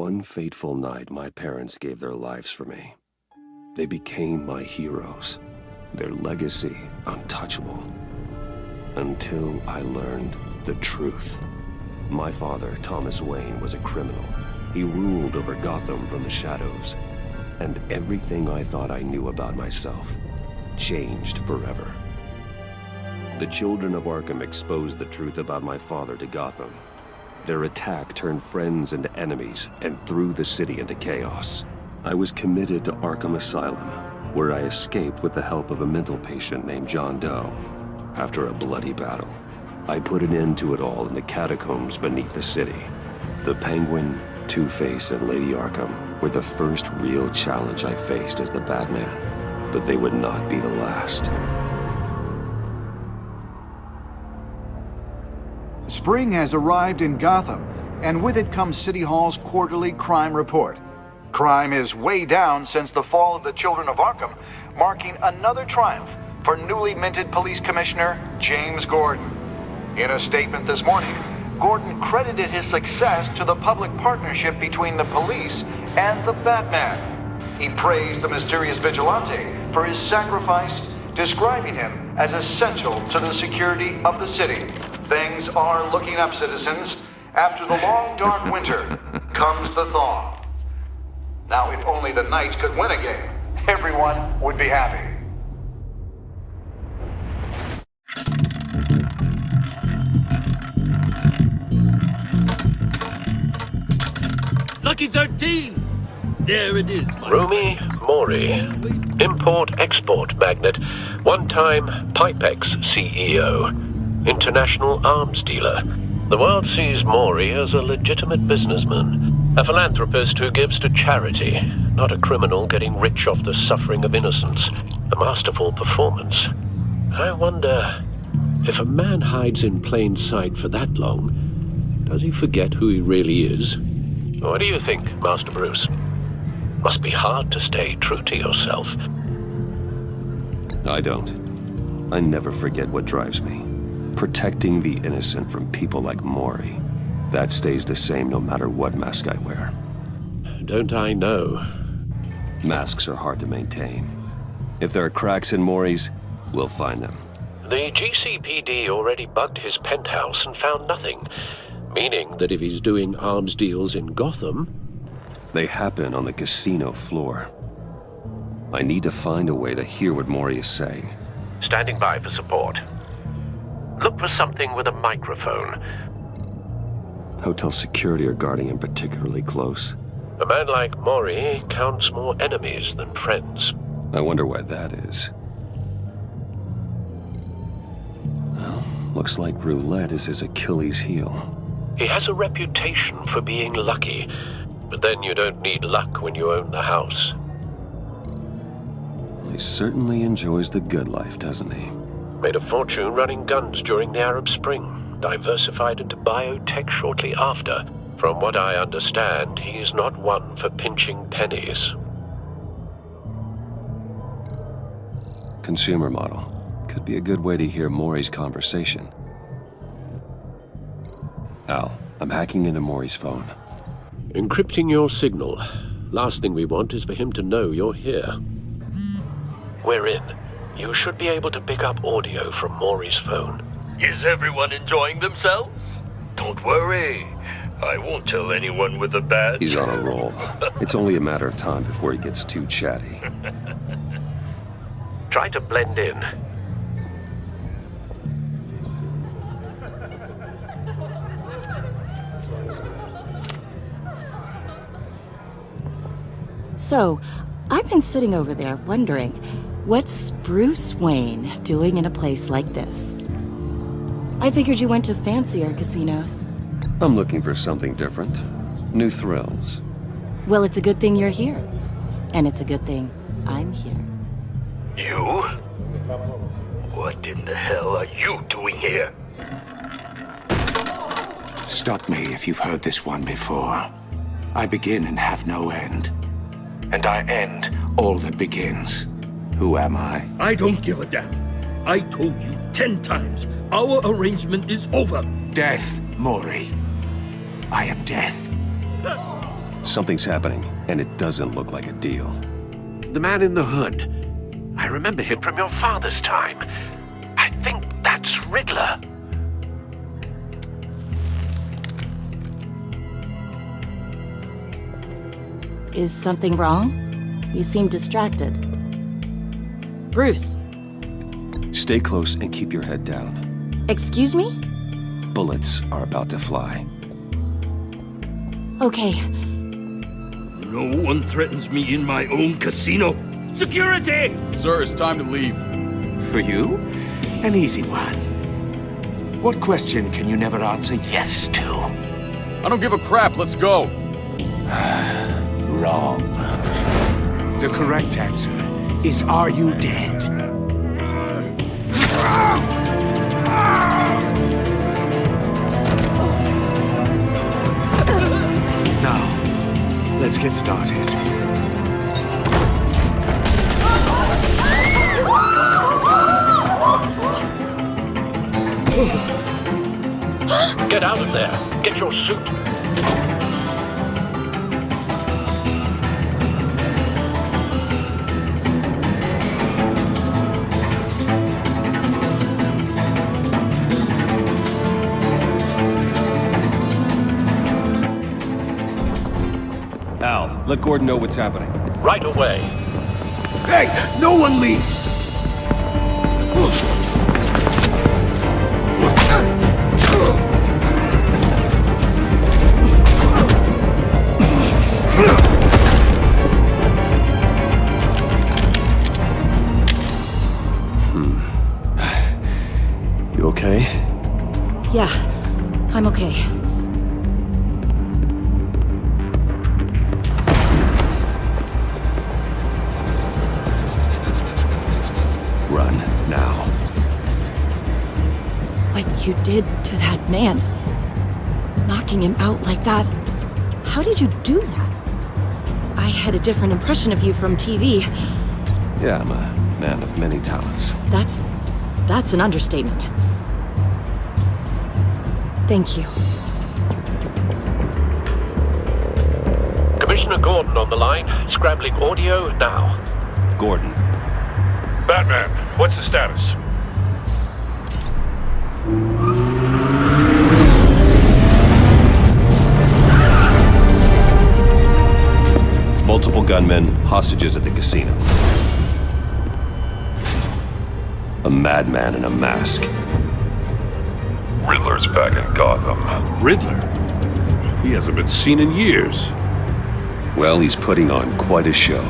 One fateful night, my parents gave their lives for me. They became my heroes, their legacy untouchable. Until I learned the truth. My father, Thomas Wayne, was a criminal. He ruled over Gotham from the shadows. And everything I thought I knew about myself changed forever. The children of Arkham exposed the truth about my father to Gotham. Their attack turned friends into enemies and threw the city into chaos. I was committed to Arkham Asylum, where I escaped with the help of a mental patient named John Doe. After a bloody battle, I put an end to it all in the catacombs beneath the city. The Penguin, Two-Face, and Lady Arkham were the first real challenge I faced as the Batman, but they would not be the last. Spring has arrived in Gotham, and with it comes City Hall's quarterly crime report. Crime is way down since the fall of the Children of Arkham, marking another triumph for newly minted Police Commissioner James Gordon. In a statement this morning, Gordon credited his success to the public partnership between the police and the Batman. He praised the mysterious vigilante for his sacrifice, describing him as essential to the security of the city. Things are looking up, citizens. After the long, dark winter comes the thaw. Now, if only the Knights could win a game, everyone would be happy. Lucky 13! There it is, my Rumi friends. Mori, import-export magnate, one-time Pipex CEO, international arms dealer. The world sees Mori as a legitimate businessman, a philanthropist who gives to charity, not a criminal getting rich off the suffering of innocence. A masterful performance. I wonder, if a man hides in plain sight for that long, does he forget who he really is? What do you think, Master Bruce? Must be hard to stay true to yourself. I don't. I never forget what drives me. Protecting the innocent from people like Mori. That stays the same no matter what mask I wear. Don't I know? Masks are hard to maintain. If there are cracks in Mori's, we'll find them. The GCPD already bugged his penthouse and found nothing. Meaning that if he's doing arms deals in Gotham... They happen on the casino floor. I need to find a way to hear what Mori is saying. Standing by for support. Look for something with a microphone. Hotel security are guarding him particularly close. A man like Mori counts more enemies than friends. I wonder why that is. Well, looks like roulette is his Achilles heel. He has a reputation for being lucky, but then you don't need luck when you own the house. He certainly enjoys the good life, doesn't he? Made a fortune running guns during the Arab Spring, diversified into biotech shortly after. From what I understand, he's not one for pinching pennies. Consumer model. Could be a good way to hear Mori's conversation. Al, I'm hacking into Mori's phone. Encrypting your signal. Last thing we want is for him to know you're here. We're in. You should be able to pick up audio from Mori's phone. Is everyone enjoying themselves? Don't worry. I won't tell anyone with a badge. He's on a roll. It's only a matter of time before he gets too chatty. Try to blend in. So, I've been sitting over there wondering, what's Bruce Wayne doing in a place like this? I figured you went to fancier casinos. I'm looking for something different. New thrills. Well, it's a good thing you're here. And it's a good thing I'm here. You? What in the hell are you doing here? Stop me if you've heard this one before. I begin and have no end. And I end all that begins. Who am I? I don't give a damn. I told you 10 times. Our arrangement is over. Death, Mori. I am death. Something's happening, and it doesn't look like a deal. The man in the hood. I remember him from your father's time. I think that's Riddler. Is something wrong? You seem distracted. Bruce. Stay close and keep your head down. Excuse me? Bullets are about to fly. Okay. No one threatens me in my own casino. Security! Sir, it's time to leave. For you? An easy one. What question can you never answer? Yes, to. I don't give a crap, let's go. Wrong. The correct answer is, are you dead? Now, let's get started. Get out of there. Get your suit. Al, let Gordon know what's happening. Right away. Hey, no one leaves! You okay? Yeah, I'm okay. Run, now. What you did to that man, knocking him out like that, how did you do that? I had a different impression of you from TV. Yeah, I'm a man of many talents. That's an understatement. Thank you. Commissioner Gordon on the line. Scrambling audio now. Gordon. Batman, what's the status? Multiple gunmen, hostages at the casino. A madman in a mask. Riddler's back in Gotham. Riddler? He hasn't been seen in years. Well, he's putting on quite a show.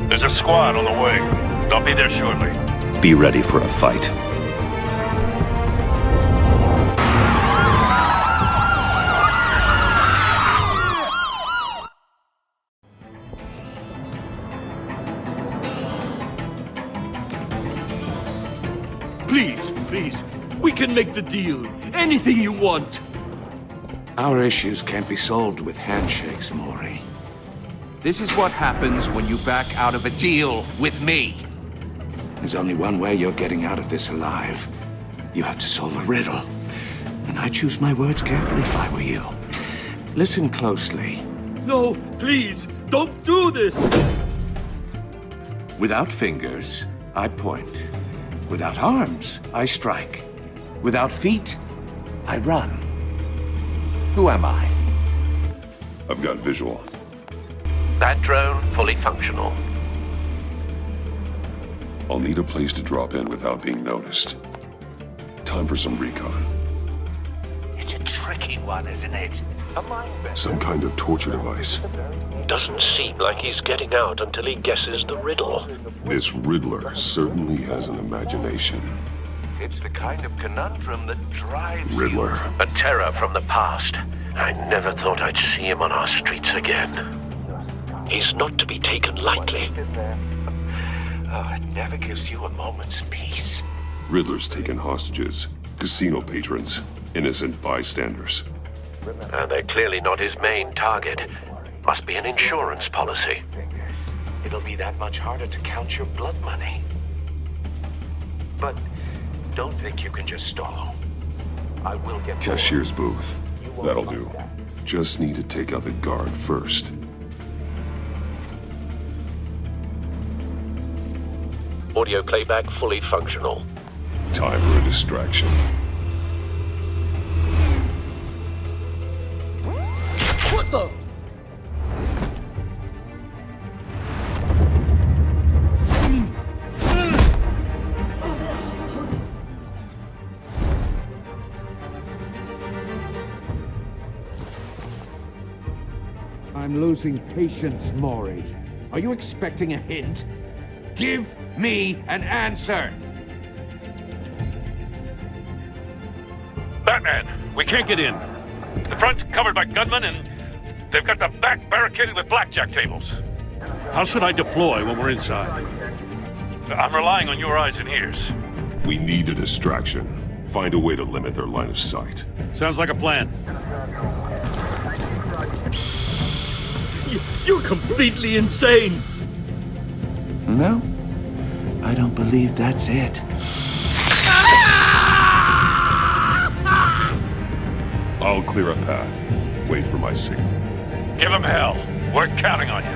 There's a squad on the way. I'll be there shortly. Be ready for a fight. Please, we can make the deal. Anything you want. Our issues can't be solved with handshakes, Maury. This is what happens when you back out of a deal with me. There's only one way you're getting out of this alive. You have to solve a riddle. And I choose my words carefully if I were you. Listen closely. No, please, don't do this! Without fingers, I point. Without arms, I strike. Without feet, I run. Who am I? I've got visual. That drone fully functional. I'll need a place to drop in without being noticed. Time for some recon. It's a tricky one, isn't it? A mind bender. Some kind of torture device. Doesn't seem like he's getting out until he guesses the riddle. This Riddler certainly has an imagination. It's the kind of conundrum that drives Riddler. A terror from the past. I never thought I'd see him on our streets again. He's not to be taken lightly. Oh, it never gives you a moment's peace. Riddler's taken hostages, casino patrons, innocent bystanders. And they're clearly not his main target. Must be an insurance policy. It'll be that much harder to count your blood money. But don't think you can just stall. I will get Cashier's booth. That'll do. Just need to take out the guard first. Audio playback fully functional. Time for a distraction. What the? I'm losing patience, Maury. Are you expecting a hint? Give me an answer! Batman, we can't get in. The front's covered by gunmen, and they've got the back barricaded with blackjack tables. How should I deploy when we're inside? I'm relying on your eyes and ears. We need a distraction. Find a way to limit their line of sight. Sounds like a plan. You're completely insane! No, I don't believe that's it. I'll clear a path. Wait for my signal. Give them hell. We're counting on you.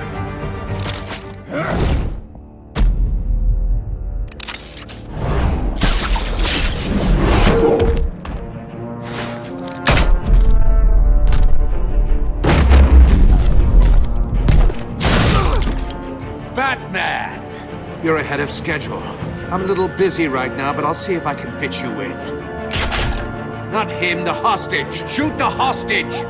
Batman! You're ahead of schedule. I'm a little busy right now, but I'll see if I can fit you in. Not him, the hostage! Shoot the hostage!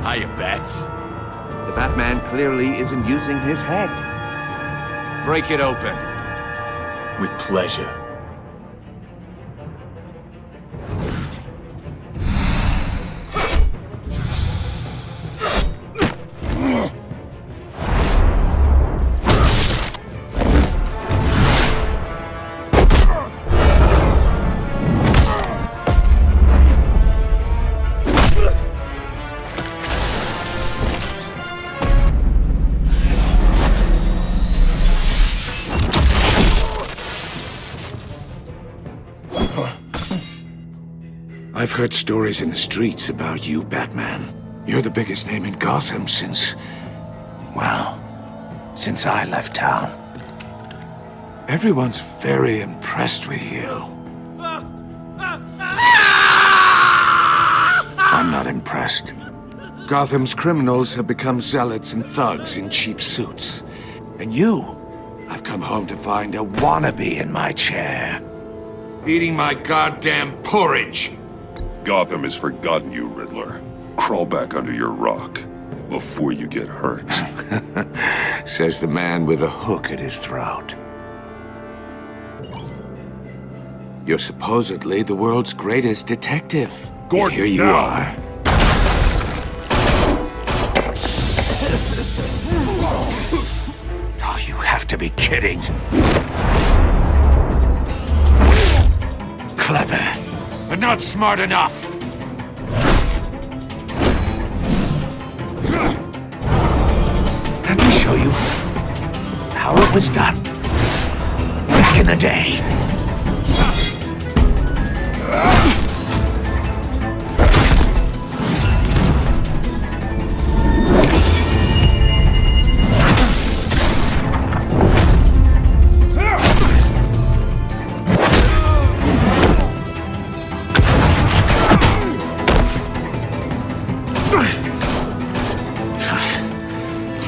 Hiya, Bats. The Batman clearly isn't using his head. Break it open. With pleasure. I've heard stories in the streets about you, Batman. You're the biggest name in Gotham since I left town. Everyone's very impressed with you. I'm not impressed. Gotham's criminals have become zealots and thugs in cheap suits. And you, I've come home to find a wannabe in my chair. Eating my goddamn porridge. Gotham has forgotten you, Riddler. Crawl back under your rock before you get hurt. Says the man with a hook at his throat. You're supposedly the world's greatest detective. Gordon, Here you now. are. Oh, you have to be kidding. Clever, but not smart enough. Let me show you how it was done back in the day.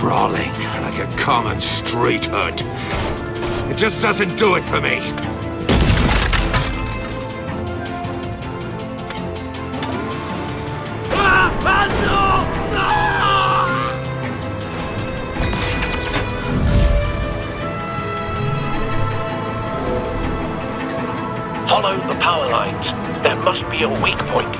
Brawling like a common street hood. It just doesn't do it for me. Follow the power lines. There must be a weak point.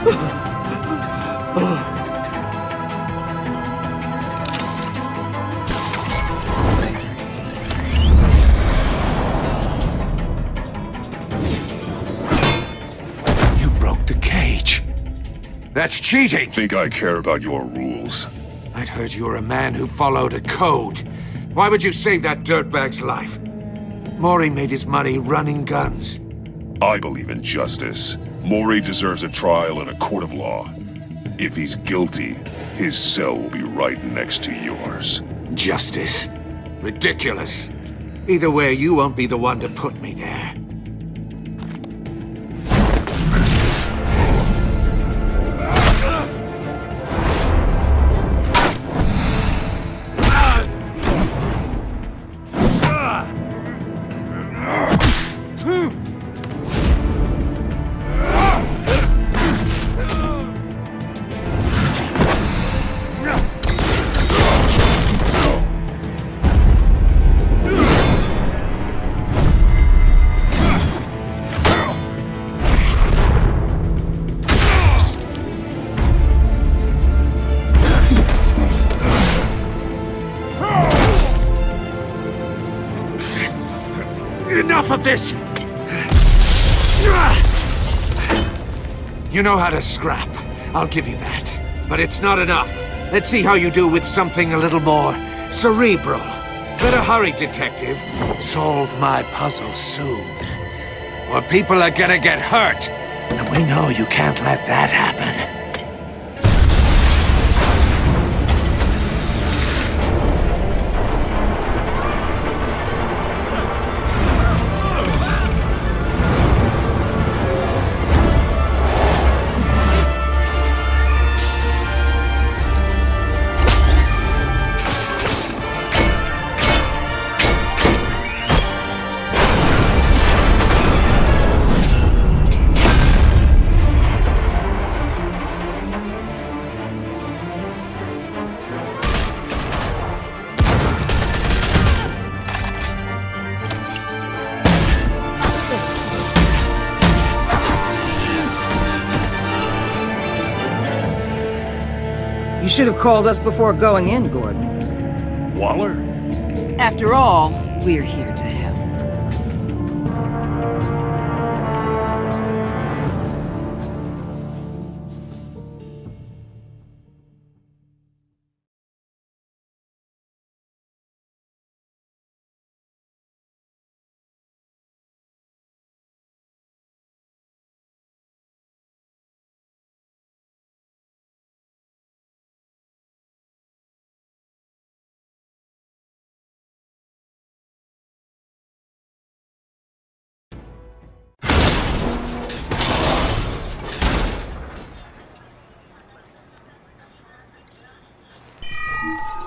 You broke the cage. That's cheating! Think I care about your rules? I'd heard you were a man who followed a code. Why would you save that dirtbag's life? Maury made his money running guns. I believe in justice. Maury deserves a trial in a court of law. If he's guilty, his cell will be right next to yours. Justice? Ridiculous. Either way, you won't be the one to put me there. Enough of this! You know how to scrap. I'll give you that. But it's not enough. Let's see how you do with something a little more cerebral. Better hurry, detective. Solve my puzzle soon. Or people are gonna get hurt. And we know you can't let that happen. You should have called us before going in, Gordon. Waller? After all, we're here to help.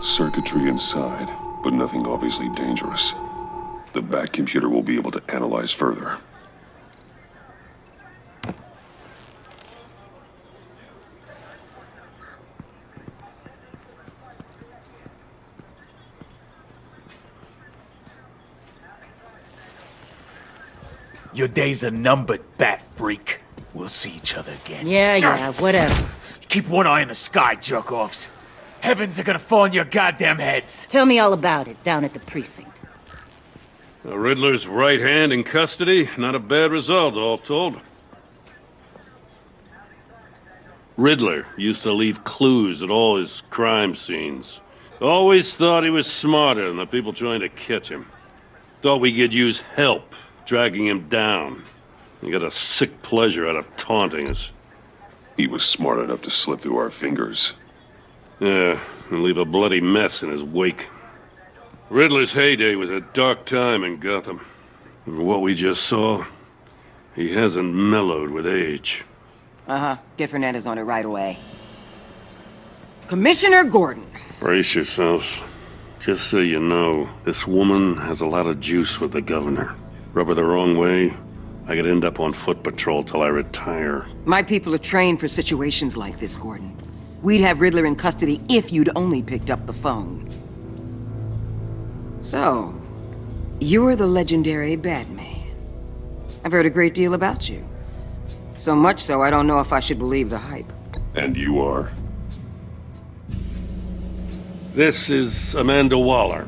Circuitry inside, but nothing obviously dangerous. The back computer will be able to analyze further. Your days are numbered, bat freak. We'll see each other again. Yeah, whatever. Keep one eye in the sky, jerk-offs. Heavens are gonna fall on your goddamn heads. Tell me all about it down at the precinct. The Riddler's right hand in custody. Not a bad result, all told. Riddler used to leave clues at all his crime scenes. Always thought he was smarter than the people trying to catch him. Thought we could use help dragging him down. He got a sick pleasure out of taunting us. He was smart enough to slip through our fingers. Yeah, and leave a bloody mess in his wake. Riddler's heyday was a dark time in Gotham. And what we just saw, he hasn't mellowed with age. Uh-huh. Get Fernandez on it right away. Commissioner Gordon. Brace yourselves. Just so you know, this woman has a lot of juice with the governor. Rub her the wrong way, I could end up on foot patrol till I retire. My people are trained for situations like this, Gordon. We'd have Riddler in custody if you'd only picked up the phone. So, you're the legendary Batman. I've heard a great deal about you. So much so, I don't know if I should believe the hype. And you are? This is Amanda Waller,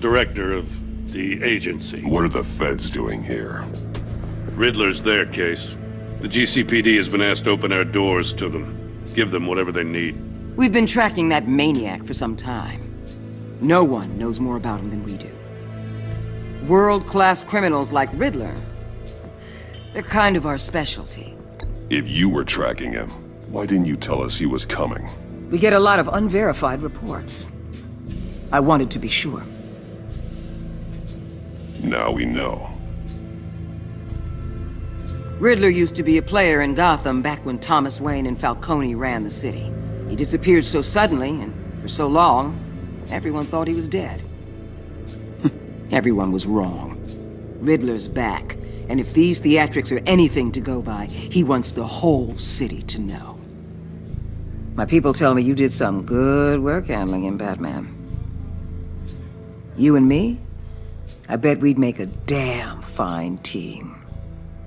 director of the agency. What are the feds doing here? Riddler's their case. The GCPD has been asked to open our doors to them. Give them whatever they need. We've been tracking that maniac for some time. No one knows more about him than we do. World-class criminals like Riddler, they're kind of our specialty. If you were tracking him, why didn't you tell us he was coming? We get a lot of unverified reports. I wanted to be sure. Now we know. Riddler used to be a player in Gotham back when Thomas Wayne and Falcone ran the city. He disappeared so suddenly and for so long, everyone thought he was dead. Everyone was wrong. Riddler's back, and if these theatrics are anything to go by, he wants the whole city to know. My people tell me you did some good work handling him, Batman. You and me? I bet we'd make a damn fine team.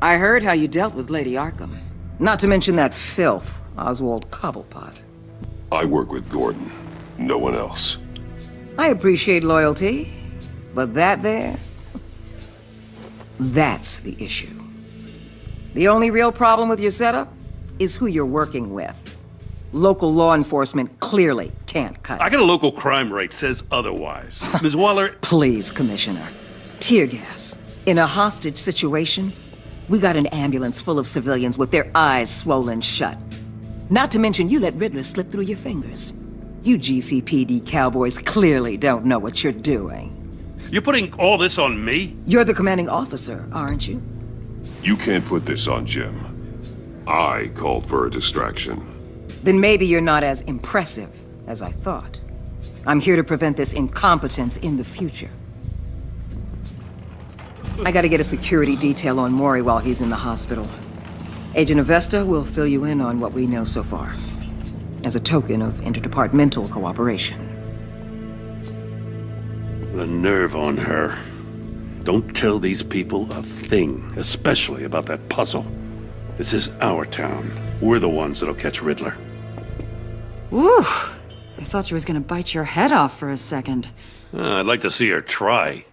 I heard how you dealt with Lady Arkham. Not to mention that filth, Oswald Cobblepot. I work with Gordon. No one else. I appreciate loyalty, but that there, that's the issue. The only real problem with your setup is who you're working with. Local law enforcement clearly can't cut it. I got a local crime rate says otherwise. Ms. Waller... Please, Commissioner. Tear gas. In a hostage situation, we got an ambulance full of civilians with their eyes swollen shut. Not to mention you let Riddler slip through your fingers. You GCPD cowboys clearly don't know what you're doing. You're putting all this on me? You're the commanding officer, aren't you? You can't put this on Jim. I called for a distraction. Then maybe you're not as impressive as I thought. I'm here to prevent this incompetence in the future. I gotta get a security detail on Maury while he's in the hospital. Agent Avesta will fill you in on what we know so far, as a token of interdepartmental cooperation. The nerve on her. Don't tell these people a thing, especially about that puzzle. This is our town. We're the ones that'll catch Riddler. Ooh, I thought you was gonna bite your head off for a second. I'd like to see her try.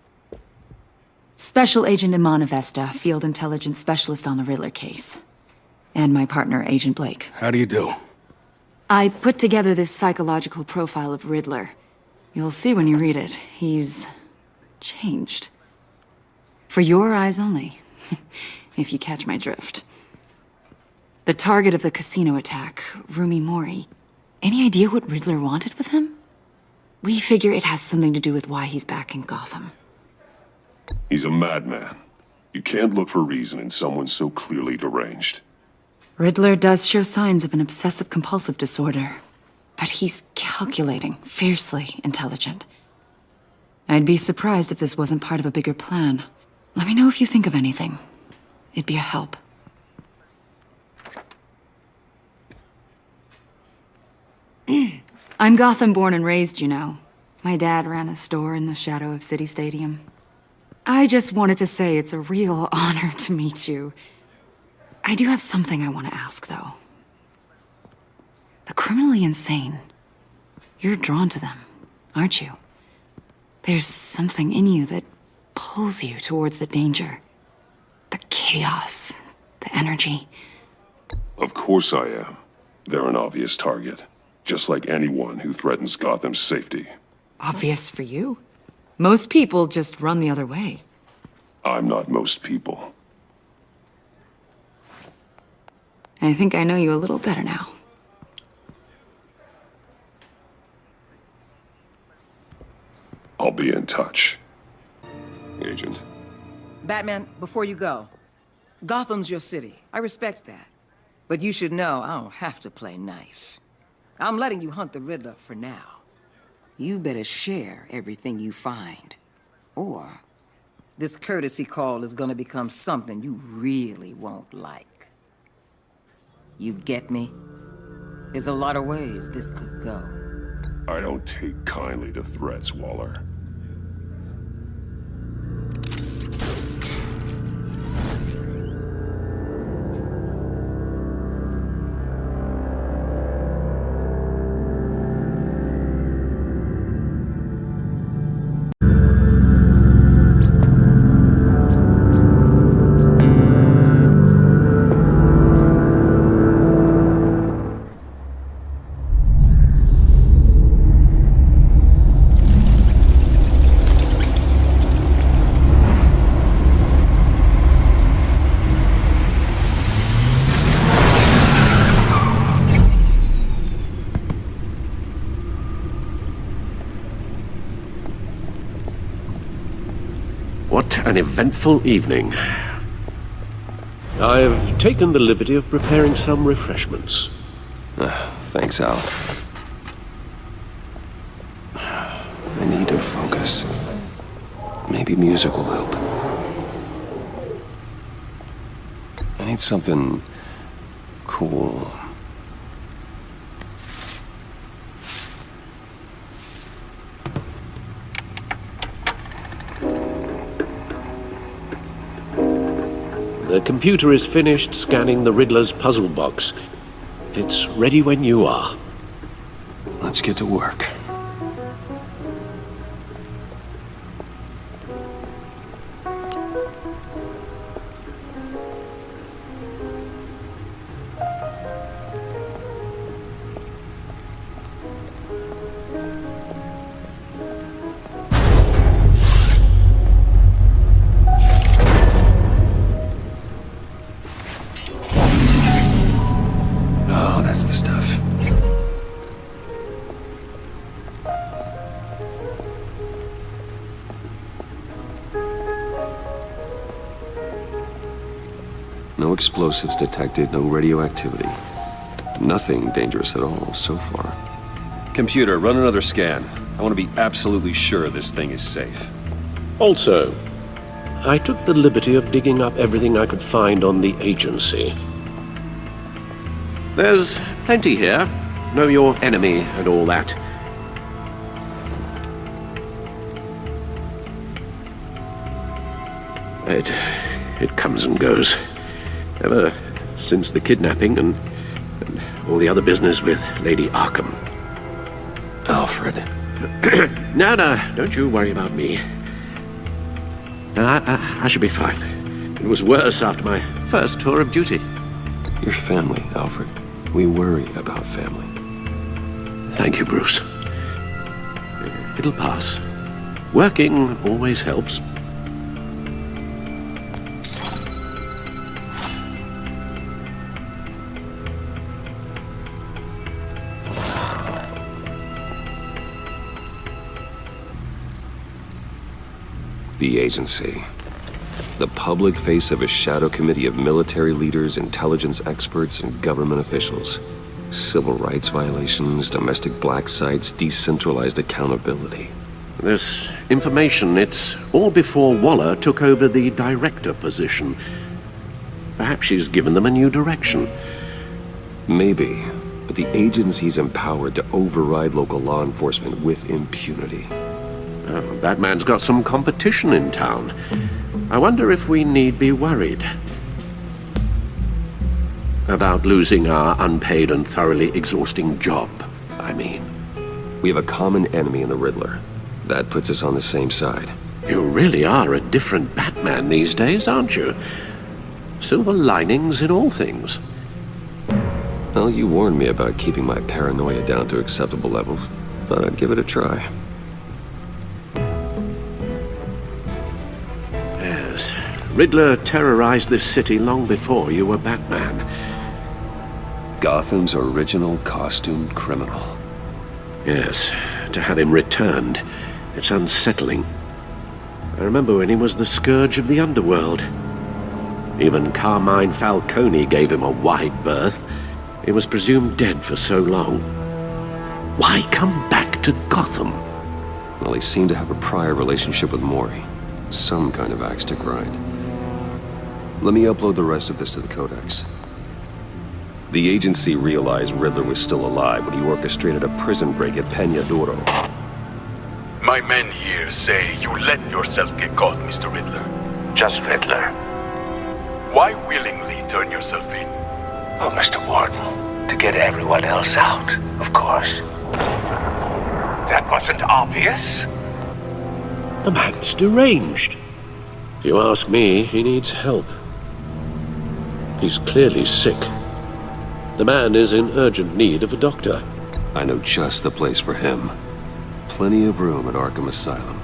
Special Agent Iman Avesta, Field Intelligence Specialist on the Riddler case. And my partner, Agent Blake. How do you do? I put together this psychological profile of Riddler. You'll see when you read it. He's changed. For your eyes only, if you catch my drift. The target of the casino attack, Rumi Mori. Any idea what Riddler wanted with him? We figure it has something to do with why he's back in Gotham. He's a madman. You can't look for reason in someone so clearly deranged. Riddler does show signs of an obsessive-compulsive disorder, but he's calculating, fiercely intelligent. I'd be surprised if this wasn't part of a bigger plan. Let me know if you think of anything. It'd be a help. I'm Gotham born and raised, you know. My dad ran a store in the shadow of City Stadium. I just wanted to say it's a real honor to meet you. I do have something I want to ask, though. The criminally insane. You're drawn to them, aren't you? There's something in you that pulls you towards the danger. The chaos, the energy. Of course I am. They're an obvious target. Just like anyone who threatens Gotham's safety. Obvious for you? Most people just run the other way. I'm not most people. I think I know you a little better now. I'll be in touch. Agent. Batman, before you go, Gotham's your city. I respect that. But you should know I don't have to play nice. I'm letting you hunt the Riddler for now. You better share everything you find. Or this courtesy call is gonna become something you really won't like. You get me? There's a lot of ways this could go. I don't take kindly to threats, Waller. What an eventful evening. I've taken the liberty of preparing some refreshments. Thanks, Al. I need to focus. Maybe music will help. I need something cool. The computer is finished scanning the Riddler's puzzle box. It's ready when you are. Let's get to work. That's the stuff. No explosives detected, no radioactivity. Nothing dangerous at all so far. Computer, run another scan. I want to be absolutely sure this thing is safe. Also, I took the liberty of digging up everything I could find on the agency. There's plenty here. Know your enemy and all that. It comes and goes. Ever since the kidnapping and all the other business with Lady Arkham. Alfred. No, don't you worry about me. No, I should be fine. It was worse after my first tour of duty. Your family, Alfred. We worry about family. Thank you, Bruce. It'll pass. Working always helps. The agency. The public face of a shadow committee of military leaders, intelligence experts, and government officials. Civil rights violations, domestic black sites, decentralized accountability. This information, it's all before Waller took over the director position. Perhaps she's given them a new direction. Maybe, but the agency's empowered to override local law enforcement with impunity. Oh, Batman's got some competition in town. I wonder if we need be worried about losing our unpaid and thoroughly exhausting job, I mean. We have a common enemy in the Riddler. That puts us on the same side. You really are a different Batman these days, aren't you? Silver linings in all things. Well, you warned me about keeping my paranoia down to acceptable levels. Thought I'd give it a try. Riddler terrorized this city long before you were Batman. Gotham's original costumed criminal. Yes, to have him returned, it's unsettling. I remember when he was the scourge of the underworld. Even Carmine Falcone gave him a wide berth. He was presumed dead for so long. Why come back to Gotham? Well, he seemed to have a prior relationship with Mori. Some kind of axe to grind. Let me upload the rest of this to the Codex. The agency realized Riddler was still alive when he orchestrated a prison break at Peña Duro. My men here say you let yourself get caught, Mr. Riddler. Just Riddler. Why willingly turn yourself in? Oh, Mr. Warden, to get everyone else out, of course. That wasn't obvious. The man's deranged. If you ask me, he needs help. He's clearly sick. The man is in urgent need of a doctor. I know just the place for him. Plenty of room at Arkham Asylum.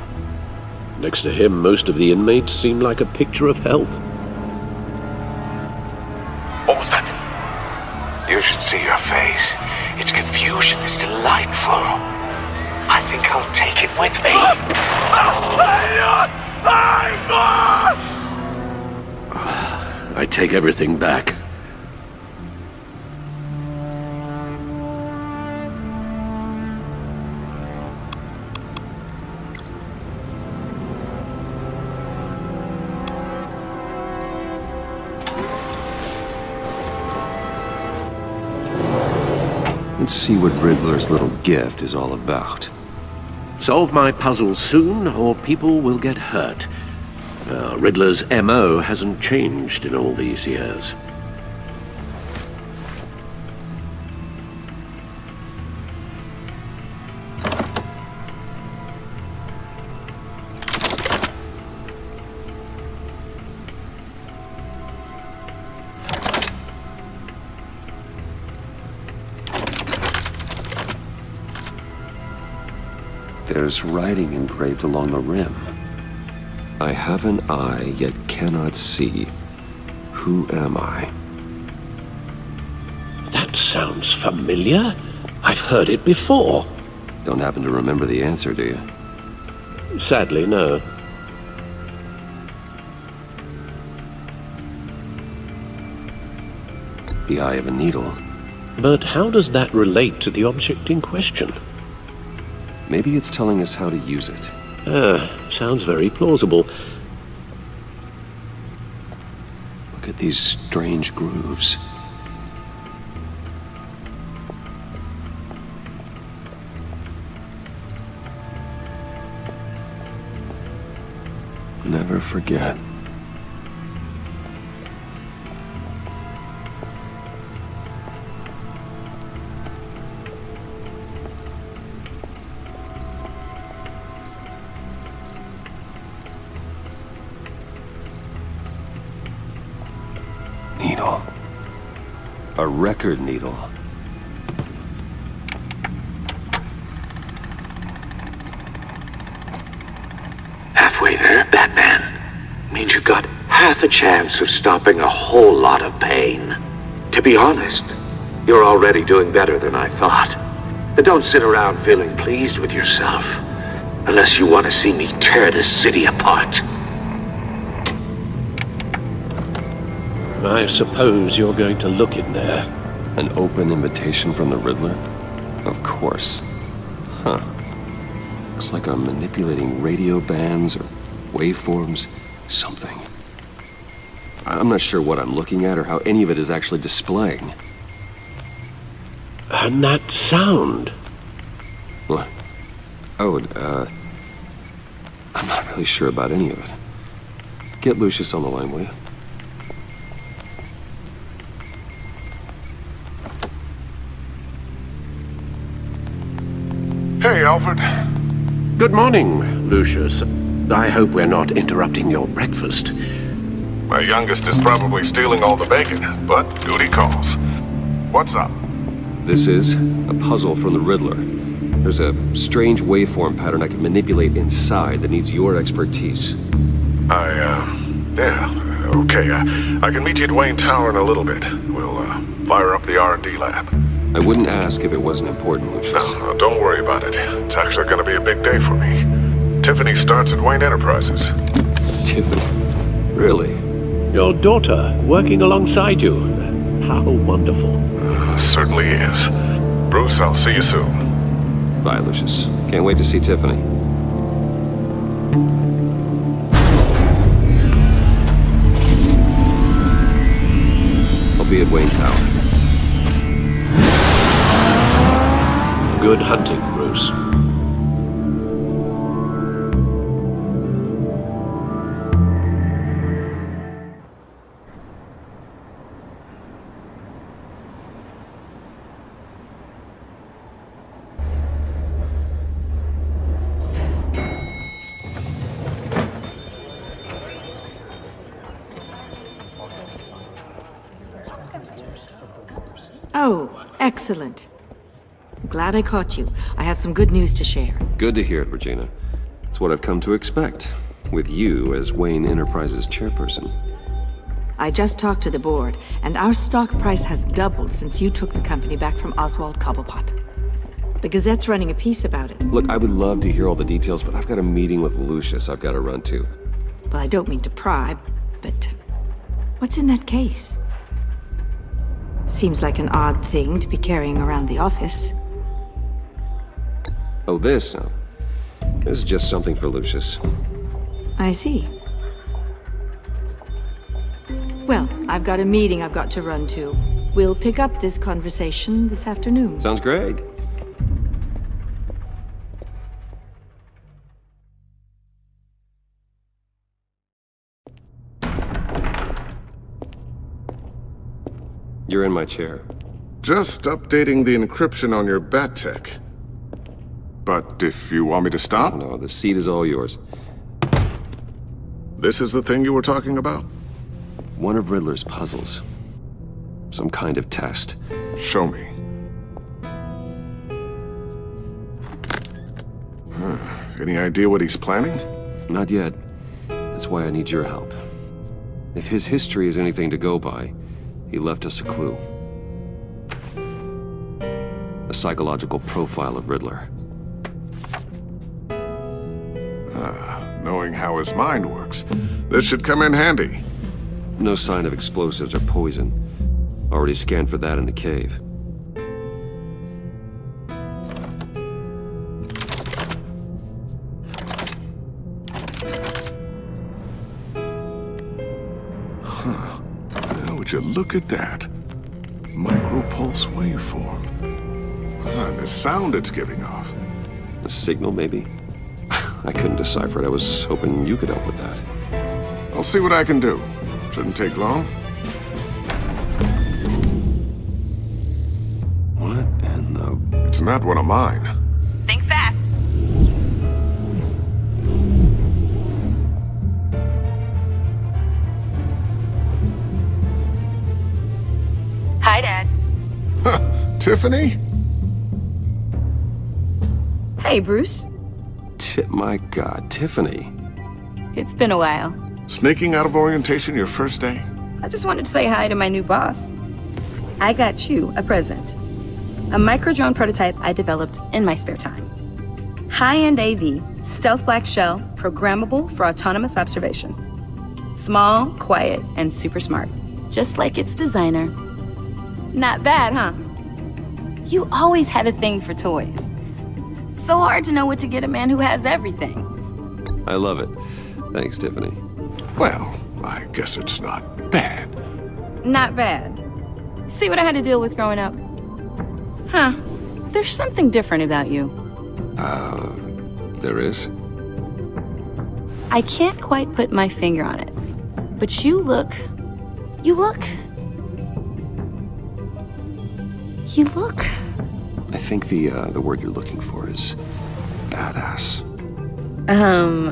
Next to him, most of the inmates seem like a picture of health. What was that? You should see your face. Its confusion is delightful. I think I'll take it with me. I take everything back. Let's see what Riddler's little gift is all about. Solve my puzzle soon, or people will get hurt. Riddler's MO hasn't changed in all these years. There's writing engraved along the rim. I have an eye, yet cannot see. Who am I? That sounds familiar. I've heard it before. Don't happen to remember the answer, do you? Sadly, no. The eye of a needle. But how does that relate to the object in question? Maybe it's telling us how to use it. Sounds very plausible. Look at these strange grooves. Never forget. Needle. A record needle. Halfway there, Batman. Means you've got half a chance of stopping a whole lot of pain. To be honest, you're already doing better than I thought. But don't sit around feeling pleased with yourself. Unless you want to see me tear this city apart. I suppose you're going to look in there. An open invitation from the Riddler? Of course. Huh. Looks like I'm manipulating radio bands or waveforms. Something. I'm not sure what I'm looking at or how any of it is actually displaying. And that sound? What? Oh, I'm not really sure about any of it. Get Lucius on the line, will you? Hey, Alfred. Good morning, Lucius. I hope we're not interrupting your breakfast. My youngest is probably stealing all the bacon, but duty calls. What's up? This is a puzzle from the Riddler. There's a strange waveform pattern I can manipulate inside that needs your expertise. Yeah, okay. I can meet you at Wayne Tower in a little bit. We'll, fire up the R&D lab. I wouldn't ask if it wasn't important, Lucius. No, don't worry about it. It's actually gonna be a big day for me. Tiffany starts at Wayne Enterprises. Tiffany? Really? Your daughter working alongside you. How wonderful. Certainly is. Bruce, I'll see you soon. Bye, Lucius. Can't wait to see Tiffany. I'll be at Wayne Tower. Good hunting, Bruce. Oh, excellent. Glad I caught you. I have some good news to share. Good to hear it, Regina. It's what I've come to expect, with you as Wayne Enterprises chairperson. I just talked to the board, and our stock price has doubled since you took the company back from Oswald Cobblepot. The Gazette's running a piece about it. Look, I would love to hear all the details, but I've got a meeting with Lucius I've got to run to. Well, I don't mean to pry, but what's in that case? Seems like an odd thing to be carrying around the office. Oh, this? No. This is just something for Lucius. I see. Well, I've got a meeting I've got to run to. We'll pick up this conversation this afternoon. Sounds great. You're in my chair. Just updating the encryption on your bat tech. But if you want me to stop? No, the seat is all yours. This is the thing you were talking about? One of Riddler's puzzles. Some kind of test. Show me. Any idea what he's planning? Not yet. That's why I need your help. If his history is anything to go by, he left us a clue. A psychological profile of Riddler. Knowing how his mind works, this should come in handy. No sign of explosives or poison. Already scanned for that in the cave. Would you look at that? Micropulse waveform. And the sound it's giving off. A signal, maybe? I couldn't decipher it. I was hoping you could help with that. I'll see what I can do. Shouldn't take long. What in the... It's not one of mine. Think fast. Hi, Dad. Tiffany? Hey, Bruce. My God, Tiffany. It's been a while. Sneaking out of orientation your first day? I just wanted to say hi to my new boss. I got you a present. A micro-drone prototype I developed in my spare time. High-end AV, stealth black shell, programmable for autonomous observation. Small, quiet, and super smart. Just like its designer. Not bad, huh? You always had a thing for toys. So hard to know what to get a man who has everything. I love it. Thanks, Tiffany. Well, I guess it's not bad. Not bad. See what I had to deal with growing up? Huh. There's something different about you. There is? I can't quite put my finger on it. But you look... I think the word you're looking for is badass.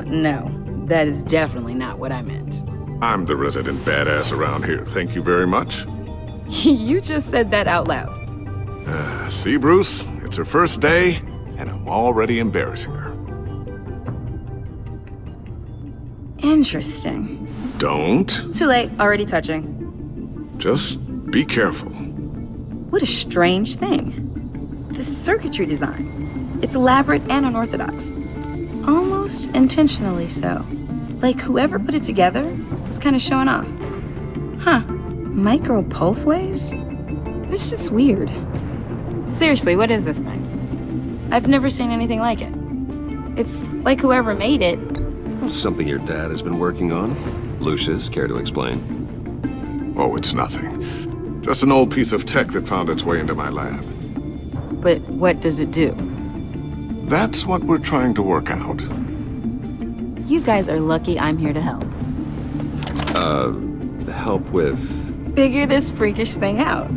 No. That is definitely not what I meant. I'm the resident badass around here. Thank you very much. You just said that out loud. See, Bruce? It's her first day, and I'm already embarrassing her. Interesting. Don't. Too late. Already touching. Just be careful. What a strange thing. The circuitry design. It's elaborate and unorthodox. Almost intentionally so. Like whoever put it together was kind of showing off. Huh. Micro pulse waves? This is just weird. Seriously, what is this thing? I've never seen anything like it. It's like whoever made it. Something your dad has been working on. Lucius, care to explain? Oh, it's nothing. Just an old piece of tech that found its way into my lab. But what does it do? That's what we're trying to work out. You guys are lucky I'm here to help. Help with... Figure this freakish thing out.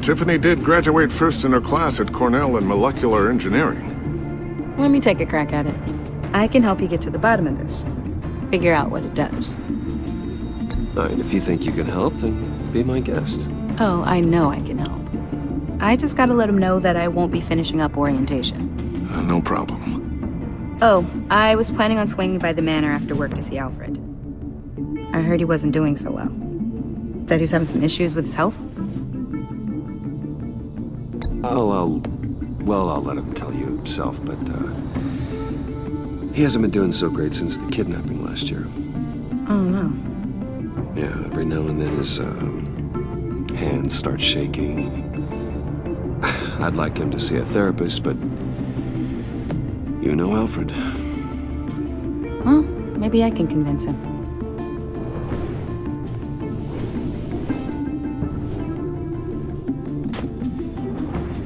Tiffany did graduate first in her class at Cornell in molecular engineering. Let me take a crack at it. I can help you get to the bottom of this. Figure out what it does. All right, if you think you can help, then be my guest. Oh, I know I can help. I just gotta let him know that I won't be finishing up orientation. No problem. Oh, I was planning on swinging by the manor after work to see Alfred. I heard he wasn't doing so well. That he was having some issues with his health? I'll let him tell you himself, but he hasn't been doing so great since the kidnapping last year. Oh, no. Yeah, every now and then his hands start shaking. I'd like him to see a therapist, but you know Alfred. Well, maybe I can convince him.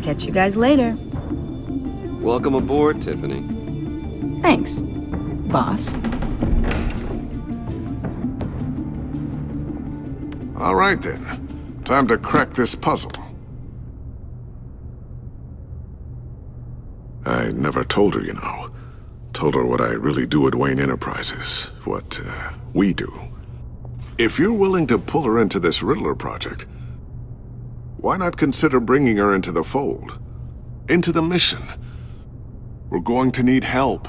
Catch you guys later. Welcome aboard, Tiffany. Thanks, boss. All right, then. Time to crack this puzzle. I never told her, you know. Told her what I really do at Wayne Enterprises. What, we do. If you're willing to pull her into this Riddler project, why not consider bringing her into the fold? Into the mission? We're going to need help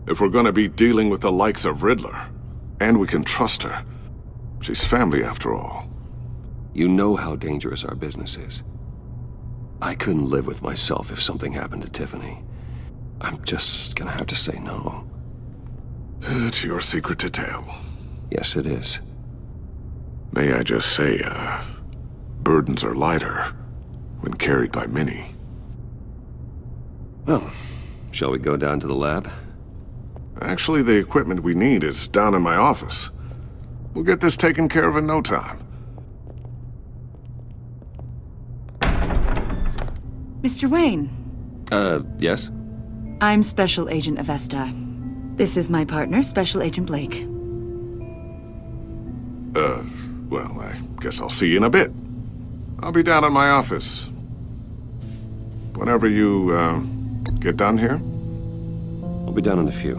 if we're going to be dealing with the likes of Riddler. And we can trust her. She's family, after all. You know how dangerous our business is. I couldn't live with myself if something happened to Tiffany. I'm just gonna have to say no. It's your secret to tell. Yes, it is. May I just say, burdens are lighter when carried by many. Well, shall we go down to the lab? Actually, the equipment we need is down in my office. We'll get this taken care of in no time. Mr. Wayne. Yes? I'm Special Agent Avesta. This is my partner, Special Agent Blake. Well, I guess I'll see you in a bit. I'll be down in my office. Whenever you, get done here? I'll be down in a few.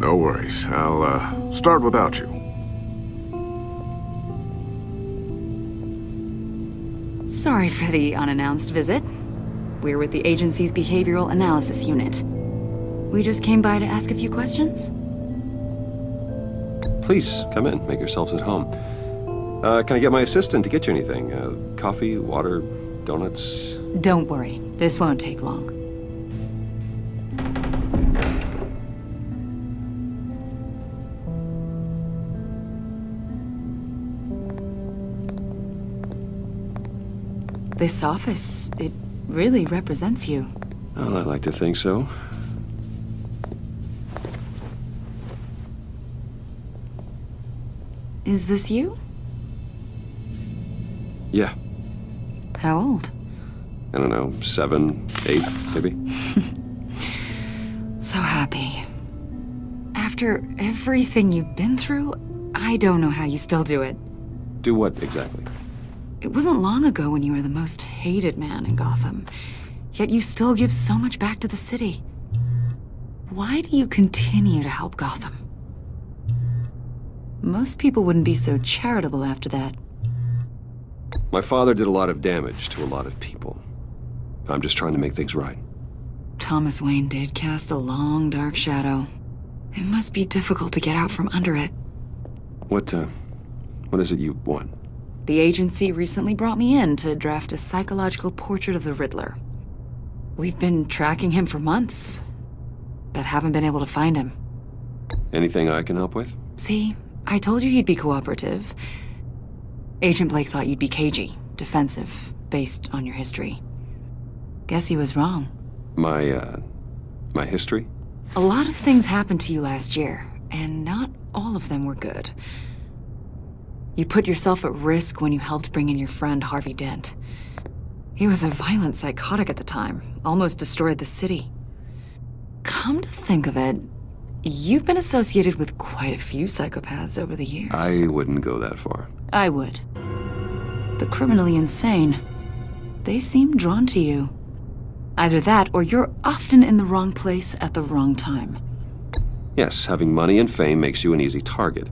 No worries. I'll, start without you. Sorry for the unannounced visit. We're with the agency's Behavioral Analysis Unit. We just came by to ask a few questions. Please, come in. Make yourselves at home. Can I get my assistant to get you anything? Coffee, water, donuts? Don't worry. This won't take long. This office, it really represents you. Well, I like to think so. Is this you? Yeah. How old? I don't know, 7, 8, maybe? So happy. After everything you've been through, I don't know how you still do it. Do what exactly? It wasn't long ago when you were the most hated man in Gotham, yet you still give so much back to the city. Why do you continue to help Gotham? Most people wouldn't be so charitable after that. My father did a lot of damage to a lot of people. I'm just trying to make things right. Thomas Wayne did cast a long, dark shadow. It must be difficult to get out from under it. What is it you want? The agency recently brought me in to draft a psychological portrait of the Riddler. We've been tracking him for months, but haven't been able to find him. Anything I can help with? See, I told you he'd be cooperative. Agent Blake thought you'd be cagey, defensive, based on your history. Guess he was wrong. My history? A lot of things happened to you last year, and not all of them were good. You put yourself at risk when you helped bring in your friend Harvey Dent. He was a violent psychotic at the time, almost destroyed the city. Come to think of it, you've been associated with quite a few psychopaths over the years. I wouldn't go that far. I would. The criminally insane. They seem drawn to you. Either that, or you're often in the wrong place at the wrong time. Yes, having money and fame makes you an easy target.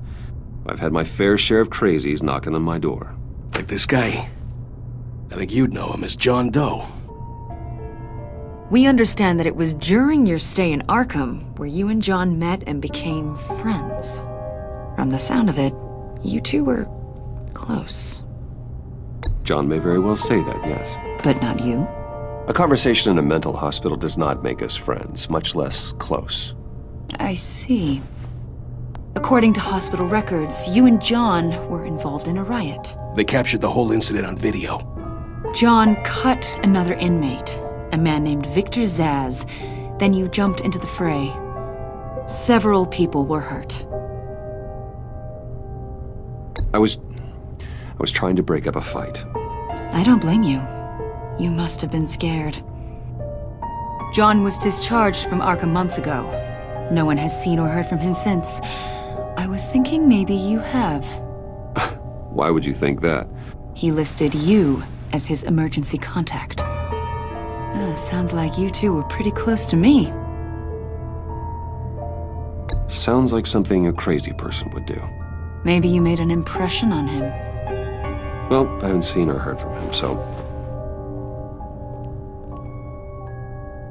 I've had my fair share of crazies knocking on my door. Like this guy. I think you'd know him as John Doe. We understand that it was during your stay in Arkham where you and John met and became friends. From the sound of it, you two were close. John may very well say that, yes. But not you? A conversation in a mental hospital does not make us friends, much less close. I see. According to hospital records, you and John were involved in a riot. They captured the whole incident on video. John cut another inmate, a man named Victor Zaz. Then you jumped into the fray. Several people were hurt. I was trying to break up a fight. I don't blame you. You must have been scared. John was discharged from Arkham months ago. No one has seen or heard from him since. I was thinking maybe you have. Why would you think that? He listed you as his emergency contact. Sounds like you two were pretty close to me. Sounds like something a crazy person would do. Maybe you made an impression on him. Well, I haven't seen or heard from him, so...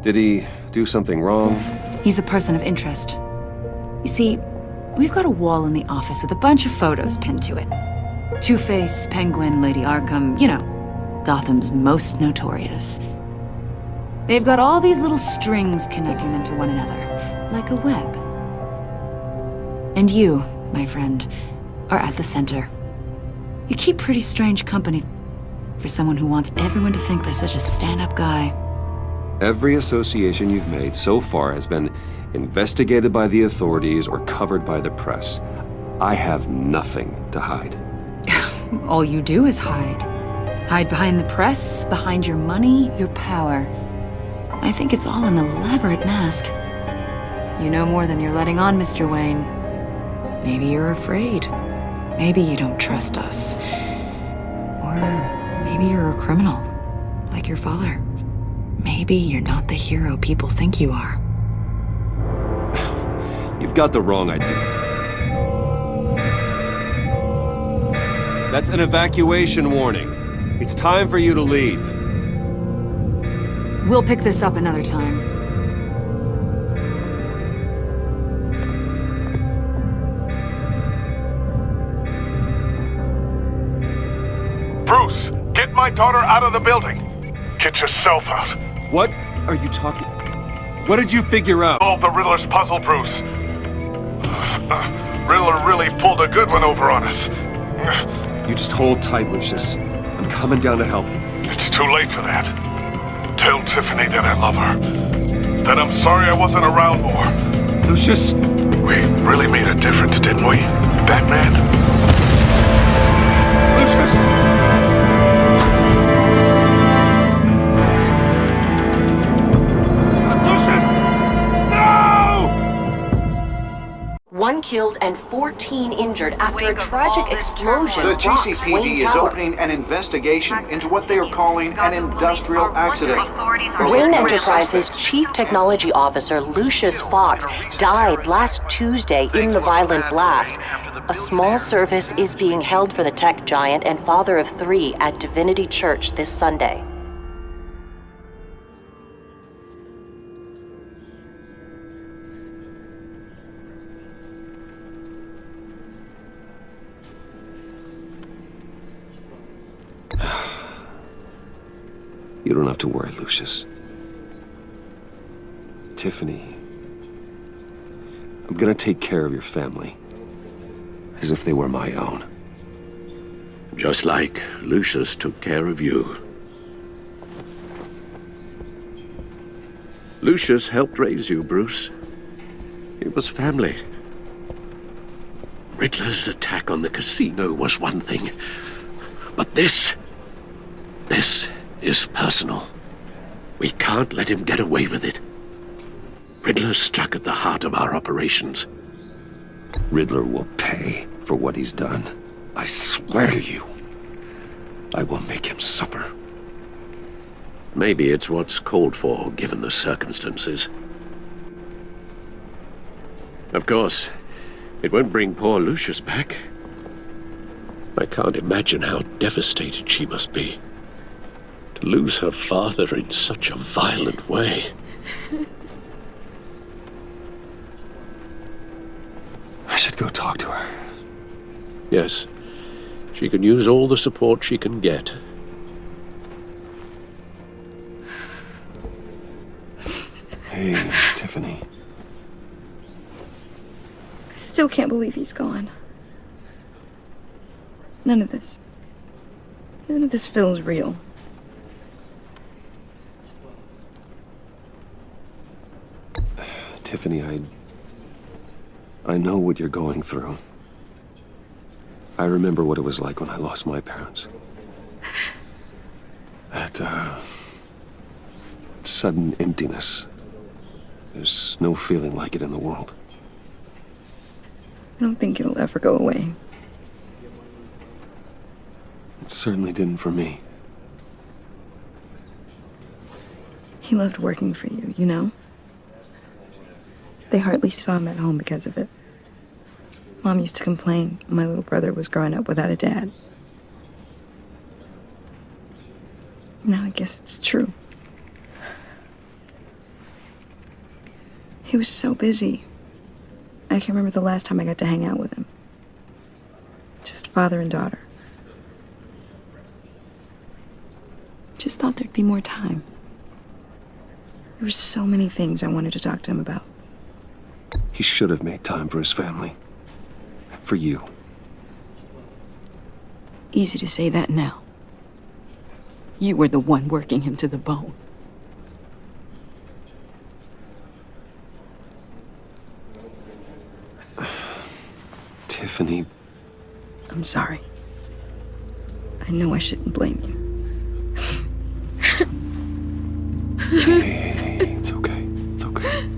Did he do something wrong? He's a person of interest. You see, we've got a wall in the office with a bunch of photos pinned to it. Two-Face, Penguin, Lady Arkham, you know, Gotham's most notorious. They've got all these little strings connecting them to one another, like a web. And you, my friend, are at the center. You keep pretty strange company for someone who wants everyone to think they're such a stand-up guy. Every association you've made so far has been investigated by the authorities or covered by the press. I have nothing to hide. All you do is hide. Hide behind the press, behind your money, your power. I think it's all an elaborate mask. You know more than you're letting on, Mr. Wayne. Maybe you're afraid. Maybe you don't trust us. Or maybe you're a criminal, like your father. Maybe you're not the hero people think you are. You've got the wrong idea. That's an evacuation warning. It's time for you to leave. We'll pick this up another time. Bruce, get my daughter out of the building. Get yourself out. What are you talking? What did you figure out? Solve the Riddler's puzzle, Bruce. Riddler really pulled a good one over on us. You just hold tight, Lucius. I'm coming down to help you. It's too late for that. Tell Tiffany that I love her. That I'm sorry I wasn't around more. Lucius! We really made a difference, didn't we, Batman? Lucius! One killed and 14 injured after a tragic explosion. The rocks GCPD Wayne is Tower. opening an investigation into what they are calling an industrial accident. Wayne Enterprises' chief technology officer, Lucius Fox, died last Tuesday in the violent blast. A small service is being held for the tech giant and father of 3 at Divinity Church this Sunday. You don't have to worry, Lucius. Tiffany, I'm gonna take care of your family. As if they were my own. Just like Lucius took care of you. Lucius helped raise you, Bruce. It was family. Riddler's attack on the casino was one thing. But this is personal. We can't let him get away with it. Riddler struck at the heart of our operations. Riddler will pay for what he's done. I swear to you. I will make him suffer. Maybe it's what's called for, given the circumstances. Of course, it won't bring poor Lucius back. I can't imagine how devastated she must be. To lose her father in such a violent way. I should go talk to her. Yes, she can use all the support she can get. Hey, Tiffany. still can't believe he's gone. None of this feels real. Tiffany, I know what you're going through. I remember what it was like when I lost my parents. That, sudden emptiness. There's no feeling like it in the world. I don't think it'll ever go away. It certainly didn't for me. He loved working for you, you know? They hardly saw him at home because of it. Mom used to complain my little brother was growing up without a dad. Now I guess it's true. He was so busy. I can't remember the last time I got to hang out with him. Just father and daughter. Just thought there'd be more time. There were so many things I wanted to talk to him about. He should have made time for his family. For you. Easy to say that now. You were the one working him to the bone. Tiffany. I'm sorry. I know I shouldn't blame you. Hey, it's okay. It's okay.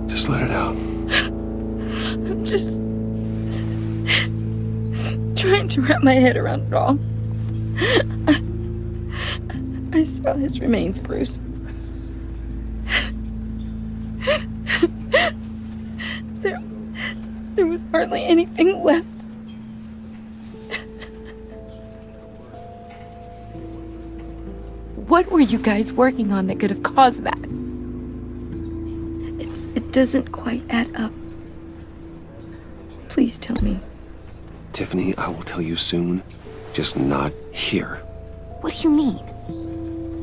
Just let it out. I'm just trying to wrap my head around it all. I saw his remains, Bruce. There was hardly anything left. What were you guys working on that could have caused that? It doesn't quite add up. Please tell me. Tiffany, I will tell you soon. Just not here. What do you mean?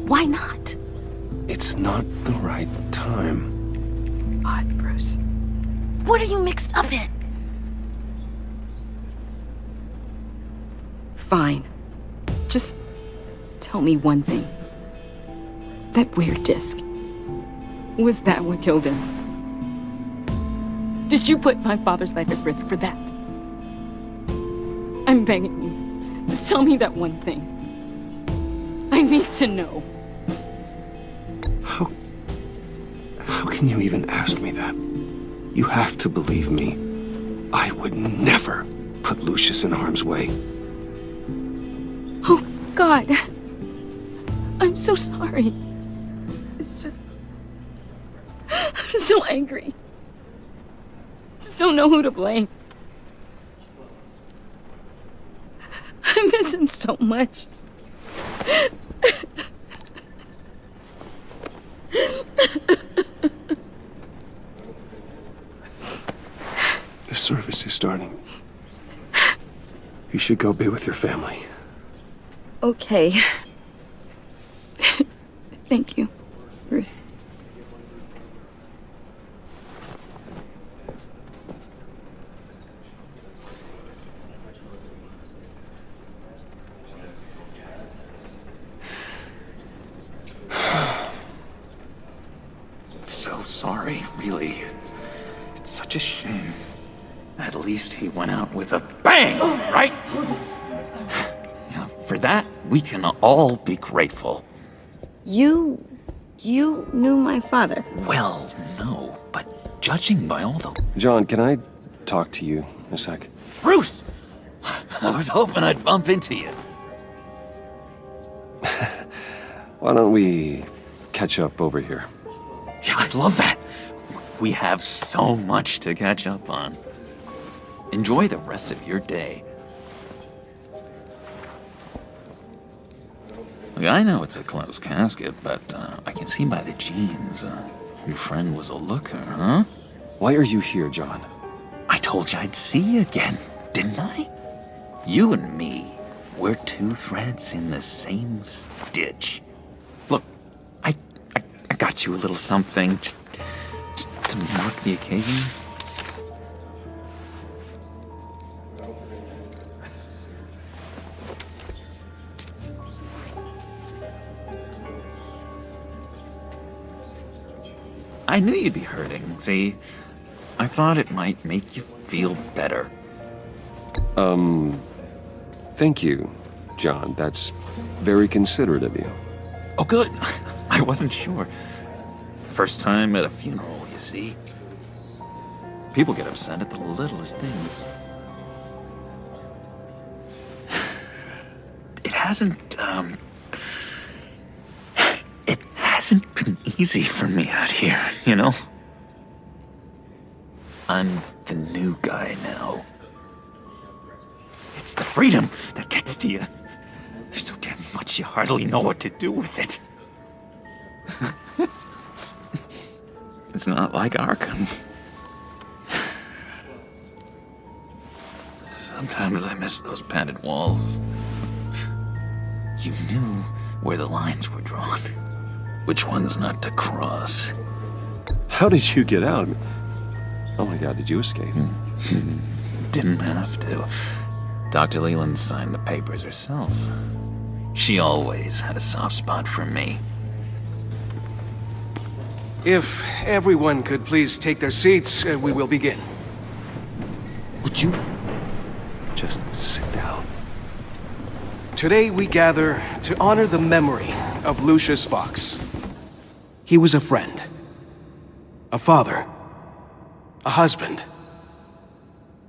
Why not? It's not the right time. Odd, Bruce. What are you mixed up in? Fine. Just tell me one thing. That weird disc. Was that what killed him? Did you put my father's life at risk for that? I'm begging you. Just tell me that one thing. I need to know. How can you even ask me that? You have to believe me. I would never put Lucius in harm's way. Oh, God. I'm so sorry. It's just... I'm so angry. Just don't know who to blame. I miss him so much. The service is starting. You should go be with your family. Okay. Thank you, Bruce. So sorry, really. It's such a shame. At least he went out with a bang, right? Now, for that, we can all be grateful. You knew my father? Well, no, but judging by all the... John, can I talk to you a sec? Bruce! I was hoping I'd bump into you. Why don't we catch up over here? Yeah, I'd love that. We have so much to catch up on. Enjoy the rest of your day. Look, I know it's a closed casket, but I can see by the jeans, your friend was a looker, huh? Why are you here, John? I told you I'd see you again, didn't I? You and me, we're two threads in the same stitch. Look, I got you a little something, just to mark the occasion. I knew you'd be hurting, see? I thought it might make you feel better. Thank you, John. That's very considerate of you. Oh, good. I wasn't sure. First time at a funeral, you see. People get upset at the littlest things. It hasn't been easy for me out here, you know? I'm the new guy now. It's the freedom that gets to you. There's so damn much you hardly know what to do with it. It's not like Arkham. Sometimes I miss those padded walls. You knew where the lines were drawn. Which ones not to cross. How did you get out? Oh my God, did you escape? Didn't have to. Dr. Leland signed the papers herself. She always had a soft spot for me. If everyone could please take their seats, we will begin. Would you just sit down? Today we gather to honor the memory of Lucius Fox. He was a friend, a father, a husband,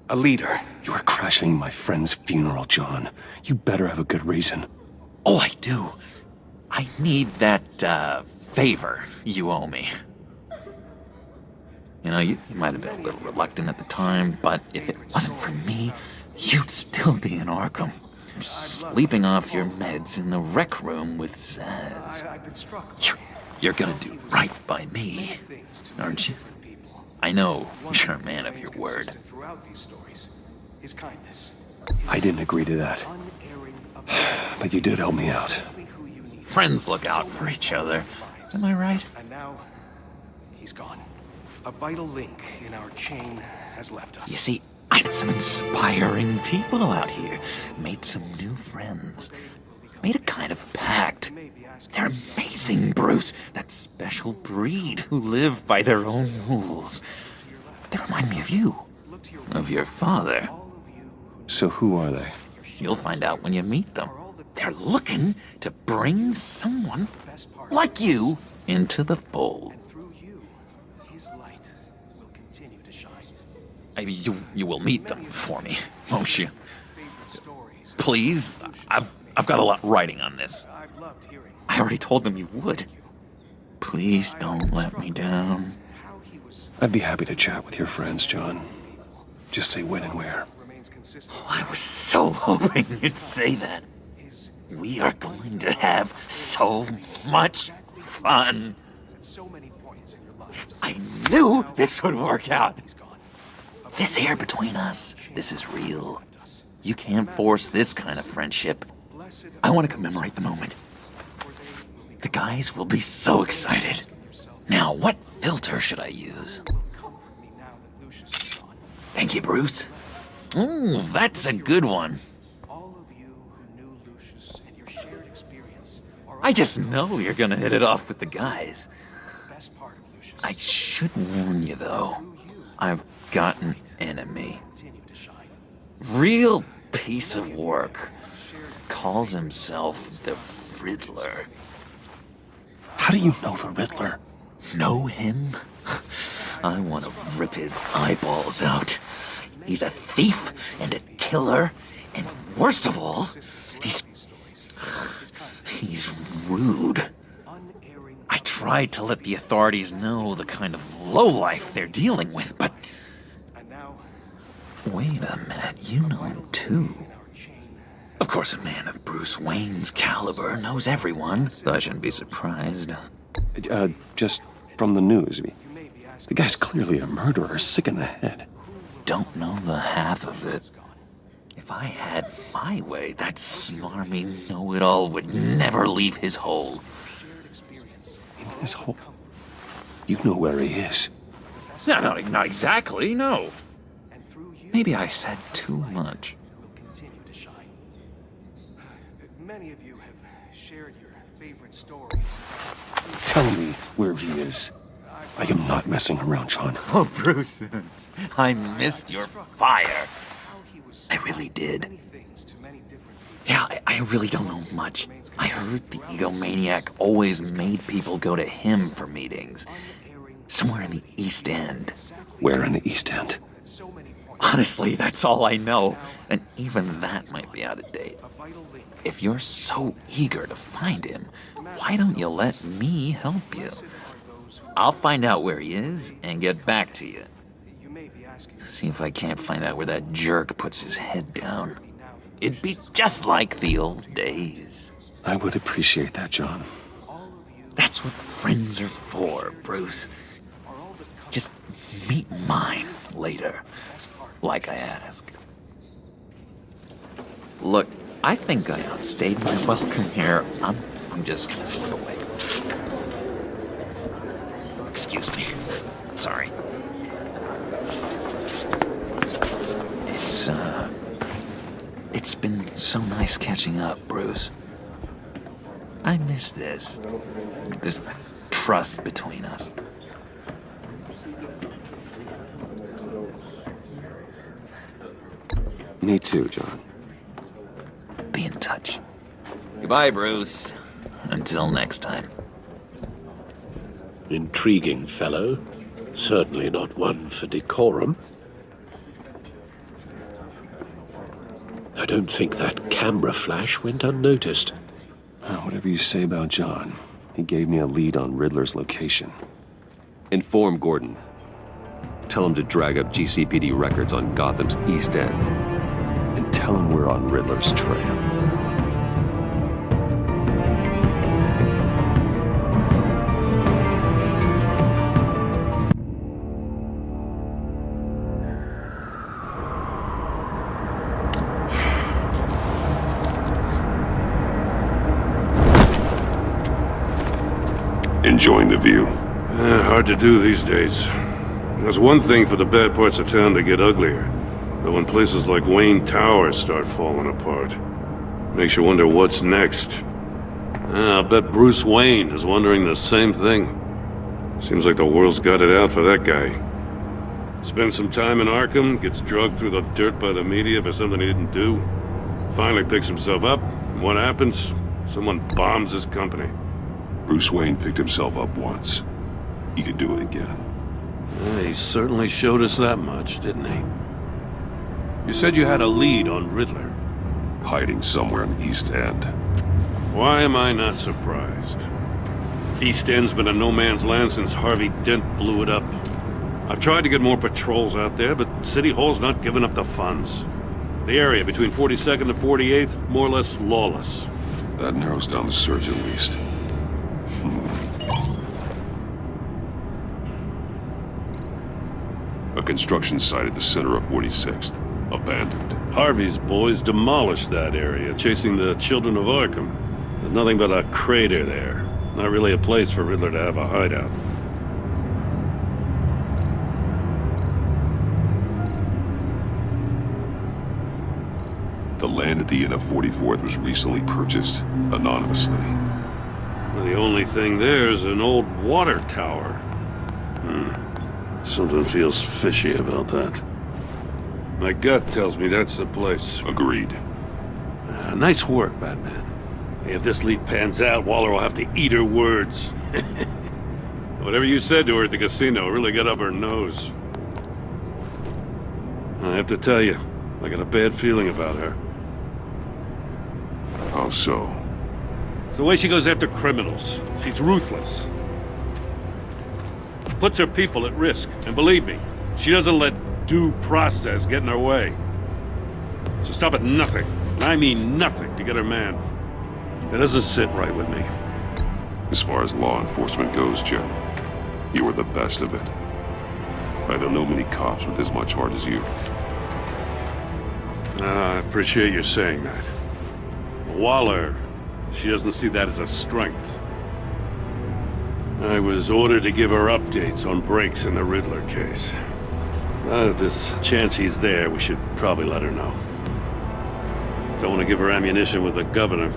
a leader. You are crashing my friend's funeral, John. You better have a good reason. Oh, I do. I need that, favor you owe me. You know, you might have been a little reluctant at the time, but if it wasn't for me, you'd still be in Arkham. Sleeping off your meds in the rec room with Zaz. You're gonna do right by me, aren't you? I know you're a man of your word. I didn't agree to that. But you did help me out. Friends look out for each other. Am I right? And now, he's gone. A vital link in our chain has left us. You see, I met some inspiring people out here. Made some new friends. Made a kind of pact. They're amazing, Bruce. That special breed who live by their own rules. They remind me of you. Of your father. So who are they? You'll find out when you meet them. They're looking to bring someone like you into the fold. You will meet them for me, won't you? Please? I've got a lot writing on this. I already told them you would. Please don't let me down. I'd be happy to chat with your friends, John. Just say when and where. Oh, I was so hoping you'd say that. We are going to have so much fun. I knew this would work out. This here between us, this is real. You can't force this kind of friendship. I want to commemorate the moment. The guys will be so excited. Now, what filter should I use? Thank you, Bruce. Ooh, that's a good one. I just know you're gonna hit it off with the guys. I should warn you, though. I've got an enemy. Real piece of work. Calls himself the Riddler. How do you know the Riddler? Know him? I want to rip his eyeballs out. He's a thief and a killer, and worst of all, he's rude. I tried to let the authorities know the kind of lowlife they're dealing with, but... Wait a minute, you know him too. Of course, a man of Bruce Wayne's caliber knows everyone, so I shouldn't be surprised. Just from the news. The guy's clearly a murderer, sick in the head. Don't know the half of it. If I had my way, that smarmy know-it-all would never leave his hole. His hole? You know where he is. No, not exactly, no. Maybe I said too much. Many of you have shared your favorite stories. Tell me where he is. I am not messing around, John. Oh, Bruce, I missed your fire. I really did. Yeah, I really don't know much. I heard the egomaniac always made people go to him for meetings. Somewhere in the East End. Where in the East End? Honestly, that's all I know. And even that might be out of date. If you're so eager to find him, why don't you let me help you? I'll find out where he is and get back to you. See if I can't find out where that jerk puts his head down. It'd be just like the old days. I would appreciate that, John. That's what friends are for, Bruce. Just meet mine later, like I asked. Look, I think I outstayed my welcome here. I'm just gonna slip away. Excuse me. I'm sorry. It's been so nice catching up, Bruce. I miss this trust between us. Me too, John. Be in touch. Goodbye, Bruce. Until next time. Intriguing fellow. Certainly not one for decorum. I don't think that camera flash went unnoticed. Whatever you say about John, he gave me a lead on Riddler's location. Inform Gordon. Tell him to drag up GCPD records on Gotham's East End. And tell him we're on Riddler's trail. Enjoying the view? Hard to do these days. There's one thing for the bad parts of town to get uglier. But when places like Wayne Tower start falling apart, makes you wonder what's next. I'll bet Bruce Wayne is wondering the same thing. Seems like the world's got it out for that guy. Spends some time in Arkham, gets dragged through the dirt by the media for something he didn't do. Finally picks himself up, and what happens? Someone bombs his company. Bruce Wayne picked himself up once. He could do it again. He certainly showed us that much, didn't he? You said you had a lead on Riddler. Hiding somewhere in the East End. Why am I not surprised? East End's been a no-man's land since Harvey Dent blew it up. I've tried to get more patrols out there, but City Hall's not giving up the funds. The area between 42nd and 48th, more or less lawless. That narrows down the search at least. A construction site at the center of 46th. Abandoned. Harvey's boys demolished that area, chasing the children of Arkham. There's nothing but a crater there. Not really a place for Riddler to have a hideout. The land at the end of 44th was recently purchased, anonymously. Well, the only thing there is an old water tower. Something feels fishy about that. My gut tells me that's the place. Agreed. Nice work, Batman. If this lead pans out, Waller will have to eat her words. Whatever you said to her at the casino really got up her nose. I have to tell you, I got a bad feeling about her. How so? It's the way she goes after criminals. She's ruthless. Puts her people at risk. And believe me, she doesn't let due process get in her way. She'll stop at nothing, and I mean nothing, to get her man. It doesn't sit right with me. As far as law enforcement goes, Jim, you are the best of it. I don't know many cops with as much heart as you. I appreciate you saying that. Waller, she doesn't see that as a strength. I was ordered to give her updates on breaks in the Riddler case. If there's a chance he's there, we should probably let her know. Don't want to give her ammunition with the governor.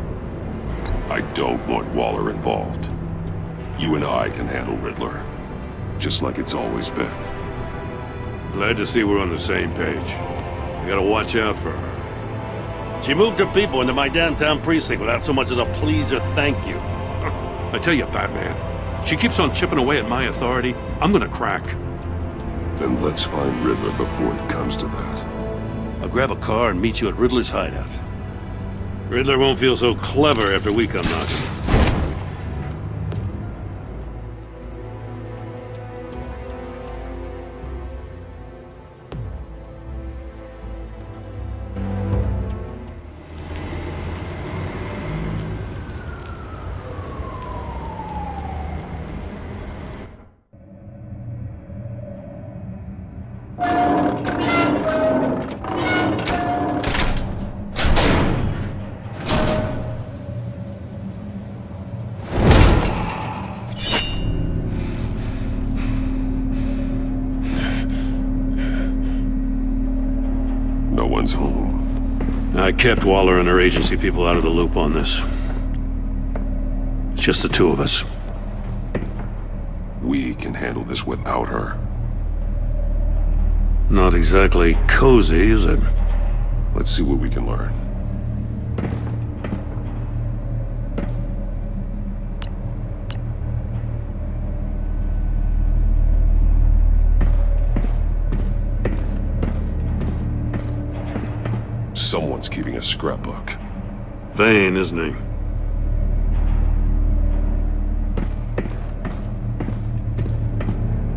I don't want Waller involved. You and I can handle Riddler. just like it's always been. Glad to see we're on the same page. We gotta watch out for her. She moved her people into my downtown precinct without so much as a please or thank you. I tell you, Batman, she keeps on chipping away at my authority. I'm gonna crack. Then let's find Riddler before it comes to that. I'll grab a car and meet you at Riddler's hideout. Riddler won't feel so clever after we come knocking. No one's home. I kept Waller and her agency people out of the loop on this. It's just the two of us. We can handle this without her. Not exactly cozy, is it? Let's see what we can learn. Someone's keeping a scrapbook. Vane, isn't he?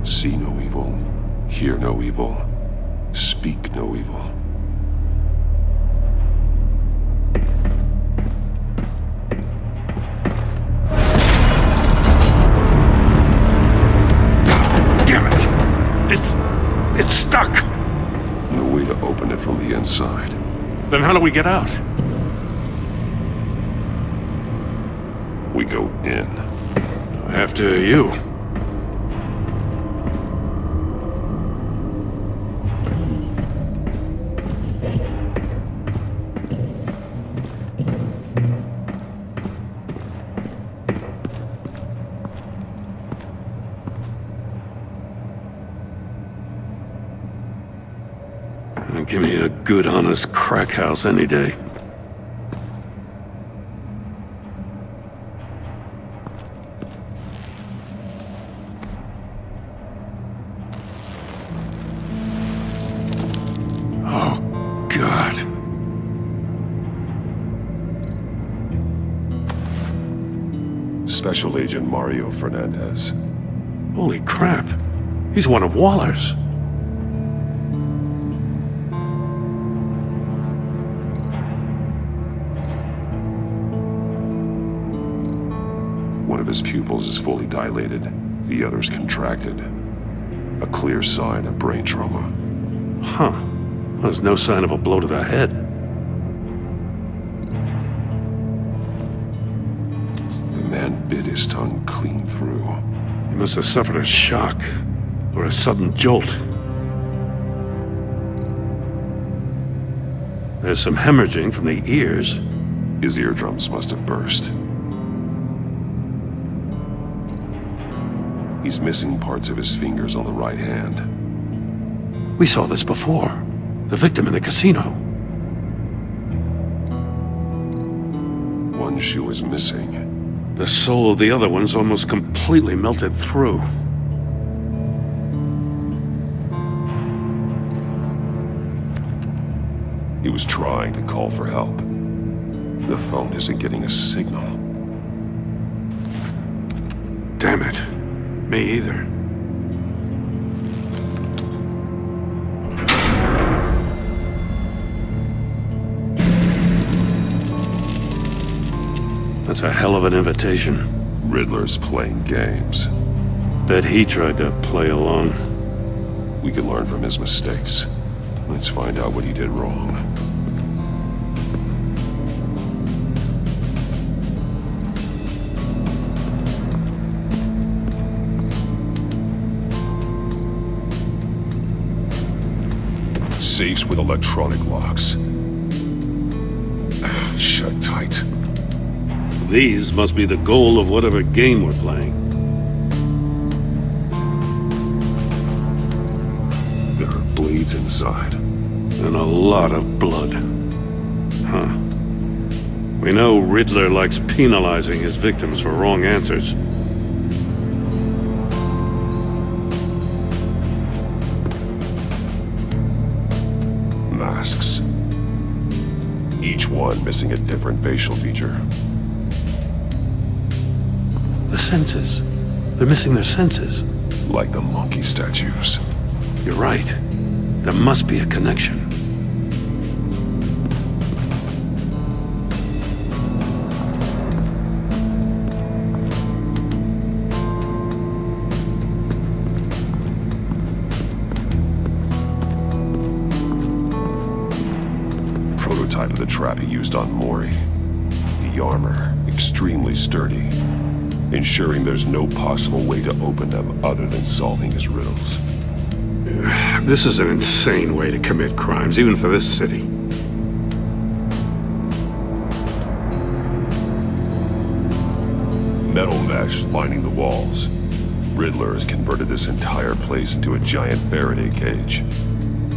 See no evil, hear no evil, speak no evil. Damn it! It's stuck! No way to open it from the inside. Then how do we get out? We go in. After you. Give me a good, honest crack house any day. Oh, God. Special Agent Mario Fernandez. Holy crap. He's one of Waller's. One of his pupils is fully dilated, the other's contracted. A clear sign of brain trauma. Huh. There's no sign of a blow to the head. The man bit his tongue clean through. He must have suffered a shock, or a sudden jolt. There's some hemorrhaging from the ears. His eardrums must have burst. He's missing parts of his fingers on the right hand. We saw this before. The victim in the casino. One shoe is missing. The sole of the other one's almost completely melted through. He was trying to call for help. The phone isn't getting a signal. Damn it. Me either. That's a hell of an invitation. Riddler's playing games. Bet he tried to play along. We can learn from his mistakes. Let's find out what he did wrong. Safes with electronic locks. Shut tight. These must be the goal of whatever game we're playing. needs inside. And a lot of blood. Huh. We know Riddler likes penalizing his victims for wrong answers. Masks. Each one missing a different facial feature. The senses. They're missing their senses. Like the monkey statues. You're right. There must be a connection. Prototype of the trap he used on Mori. The armor, extremely sturdy, ensuring there's no possible way to open them other than solving his riddles. This is an insane way to commit crimes, even for this city. Metal mesh lining the walls. Riddler has converted this entire place into a giant Faraday cage.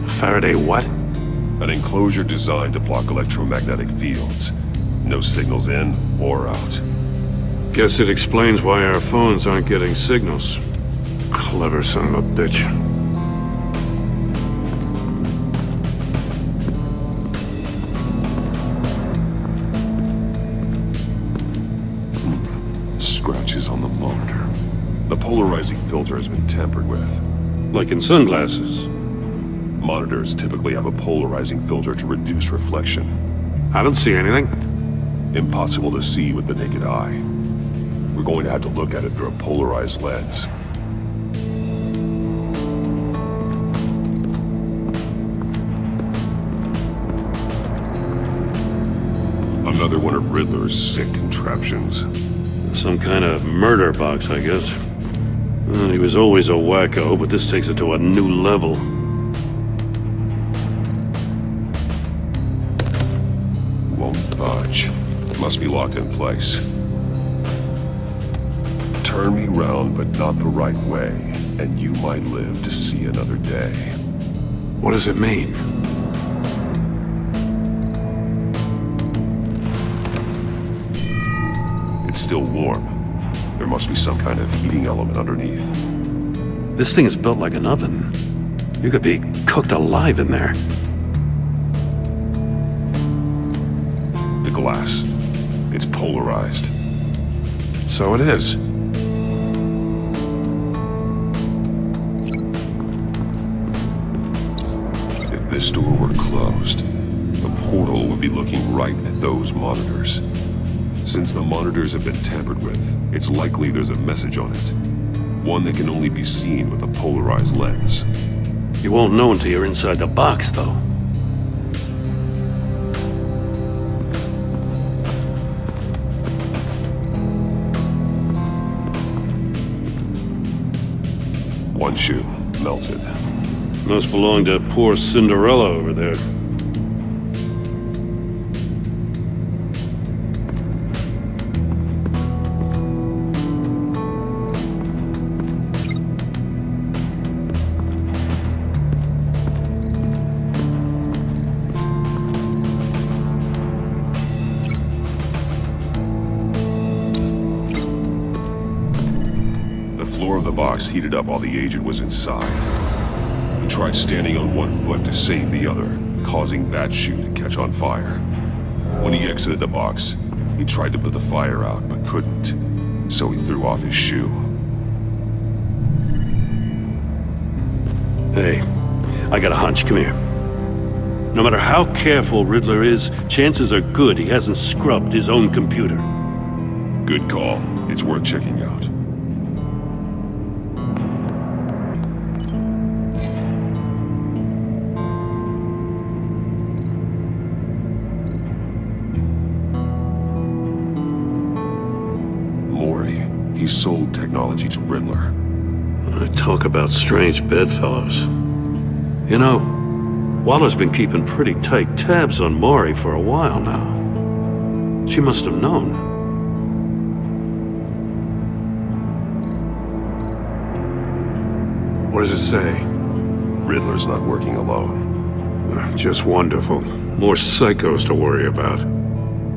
Faraday what? An enclosure designed to block electromagnetic fields. No signals in or out. Guess it explains why our phones aren't getting signals. Clever son of a bitch. Scratches on the monitor. The polarizing filter has been tampered with. Like in sunglasses. Monitors typically have a polarizing filter to reduce reflection. I don't see anything. Impossible to see with the naked eye. We're going to have to look at it through a polarized lens. Another one of Riddler's sick contraptions. Some kind of murder box, I guess. Well, he was always a wacko, but this takes it to a new level. Won't budge. Must be locked in place. Turn me round, but not the right way, and you might live to see another day. What does it mean? It's still warm. There must be some kind of heating element underneath. This thing is built like an oven. You could be cooked alive in there. The glass. It's polarized. So it is. If this door were closed, the portal would be looking right at those monitors. Since the monitors have been tampered with, it's likely there's a message on it. One that can only be seen with a polarized lens. You won't know until you're inside the box, though. One shoe, melted. Must belong to poor Cinderella over there. The floor of the box heated up while the agent was inside. He tried standing on one foot to save the other, causing that shoe to catch on fire. When he exited the box, he tried to put the fire out, but couldn't, so he threw off his shoe. Hey, I got a hunch. Come here. No matter how careful Riddler is, chances are good he hasn't scrubbed his own computer. Good call. It's worth checking out. He sold technology to Riddler. I talk about strange bedfellows. You know, Waller's been keeping pretty tight tabs on Mori for a while now. She must have known. What does it say? Riddler's not working alone. Just wonderful. More psychos to worry about.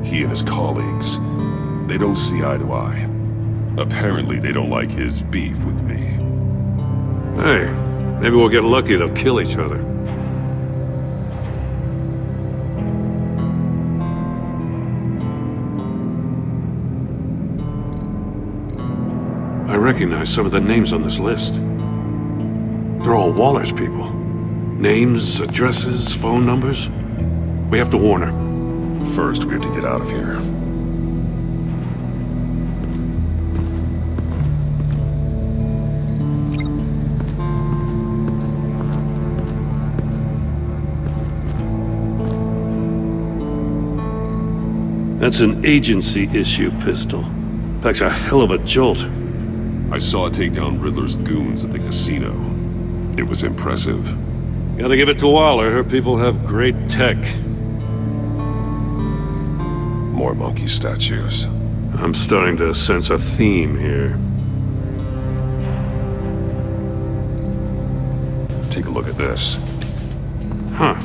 He and his colleagues, they don't see eye to eye. Apparently they don't like his beef with me. Hey, maybe we'll get lucky, they'll kill each other. I recognize some of the names on this list. They're all Waller's people. Names, addresses, phone numbers. We have to warn her. First, we have to get out of here. That's an agency-issue pistol. Packs a hell of a jolt. I saw it take down Riddler's goons at the casino. It was impressive. Gotta give it to Waller. Her people have great tech. More monkey statues. I'm starting to sense a theme here. Take a look at this. Huh.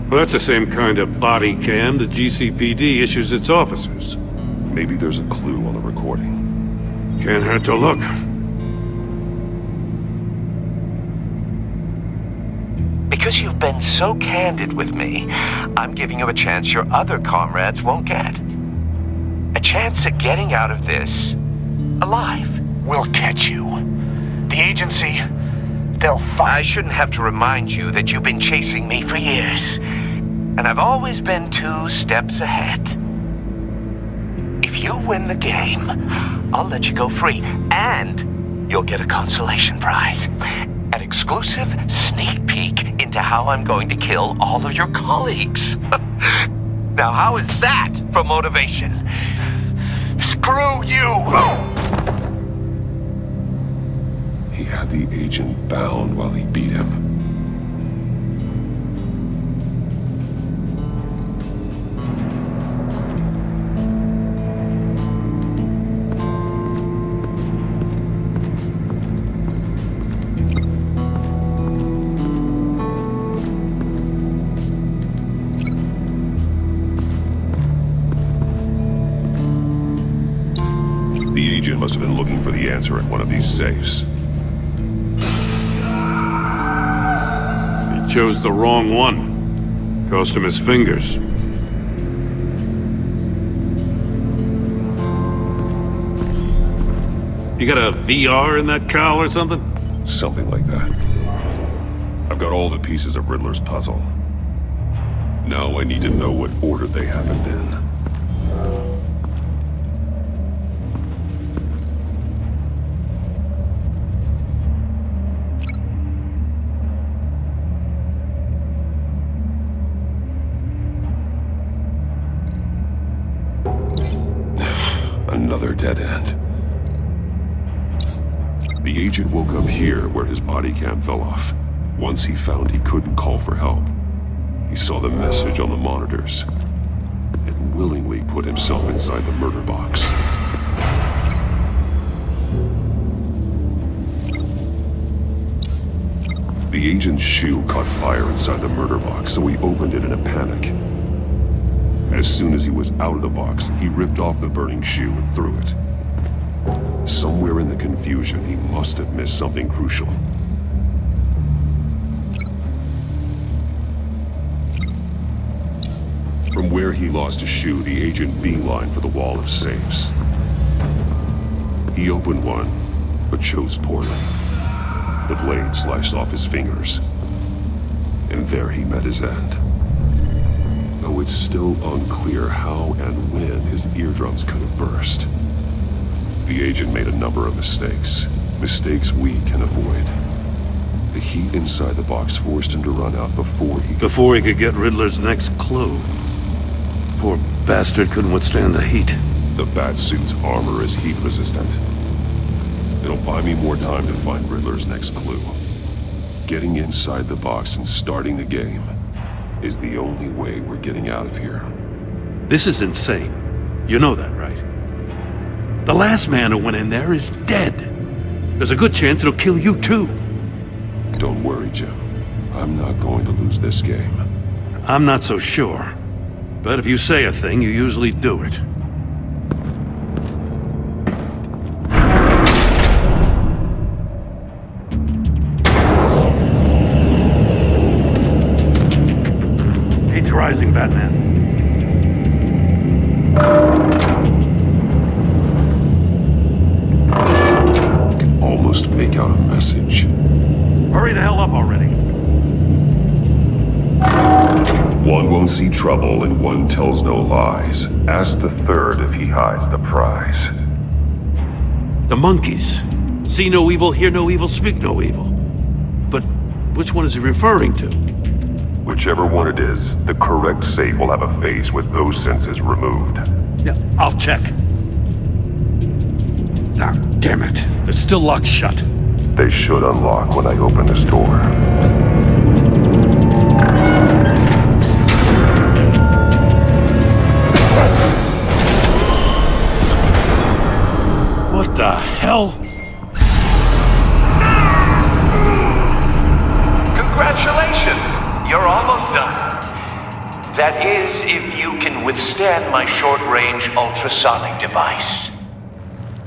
Well, that's the same kind of body cam the GCPD issues its officers. Maybe there's a clue on the recording. Can't hurt to look. Because you've been so candid with me, I'm giving you a chance your other comrades won't get. A chance at getting out of this alive. We'll catch you. The agency, they'll find... I shouldn't have to remind you that you've been chasing me for years. And I've always been 2 steps ahead. If you win the game, I'll let you go free. And you'll get a consolation prize. An exclusive sneak peek into how I'm going to kill all of your colleagues. Now, how is that for motivation? Screw you! He had the agent bound while he beat him. The agent must have been looking for the answer in one of these safes. He chose the wrong one. Cost him his fingers. You got a VR in that cowl or something? Something like that. I've got all the pieces of Riddler's puzzle. Now I need to know what order they happened in. Another dead end. The agent woke up here where his body cam fell off. Once he found he couldn't call for help, he saw the message on the monitors and willingly put himself inside the murder box. The agent's shoe caught fire inside the murder box, so he opened it in a panic. As soon as he was out of the box, he ripped off the burning shoe and threw it. Somewhere in the confusion, he must have missed something crucial. From where he lost his shoe, the agent beelined for the wall of safes. He opened one, but chose poorly. The blade sliced off his fingers. And there he met his end. Though it's still unclear how and when his eardrums could have burst. The agent made a number of mistakes. Mistakes we can avoid. The heat inside the box forced him to run out before he could get Riddler's next clue. Poor bastard couldn't withstand the heat. The Batsuit's armor is heat resistant. It'll buy me more time to find Riddler's next clue. Getting inside the box and starting the game is the only way we're getting out of here. This is insane. You know that, right? The last man who went in there is dead. There's a good chance it'll kill you too. Don't worry, Jim. I'm not going to lose this game. I'm not so sure. But if you say a thing, you usually do it. Heat's rising, Batman. I can almost make out a message. Hurry the hell up already. One won't see trouble and one tells no lies. Ask the third if he hides the prize. The monkeys. See no evil, hear no evil, speak no evil. But which one is he referring to? Whichever one it is, the correct safe will have a face with those senses removed. Yeah, I'll check. Ah, damn it. They're still locked shut. They should unlock when I open this door. What the hell? Congratulations! You're almost done. That is, if you can withstand my short-range ultrasonic device.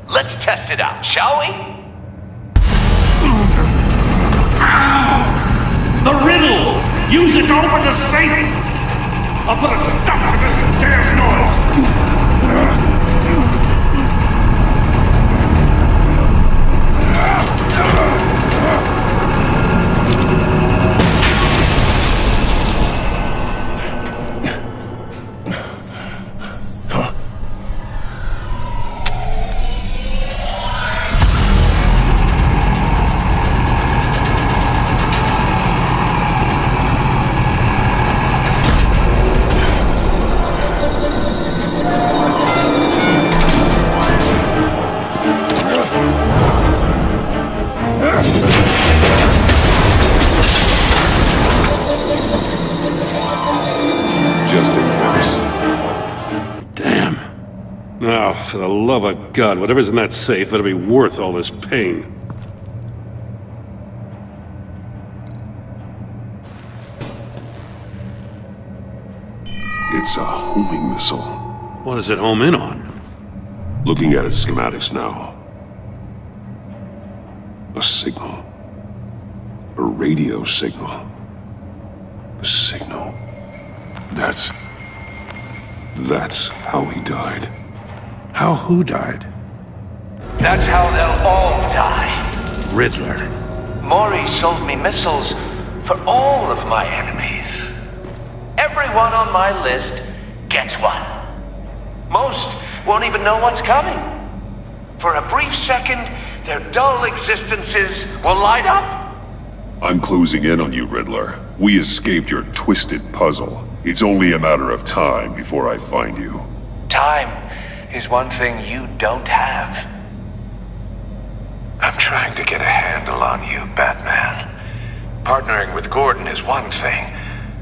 Let's test it out, shall we? The riddle! Use it to open the safe! I'll put a stop to this damn noise! Now, for the love of God, whatever's in that safe better be worth all this pain. It's a homing missile. What does it home in on? Looking at its schematics now. A signal. A radio signal. A signal. That's how he died. How who died? That's how they'll all die. Riddler. Maury sold me missiles for all of my enemies. Everyone on my list gets one. Most won't even know what's coming. For a brief second, their dull existences will light up. I'm closing in on you, Riddler. We escaped your twisted puzzle. It's only a matter of time before I find you. Time is one thing you don't have. I'm trying to get a handle on you, Batman. Partnering with Gordon is one thing.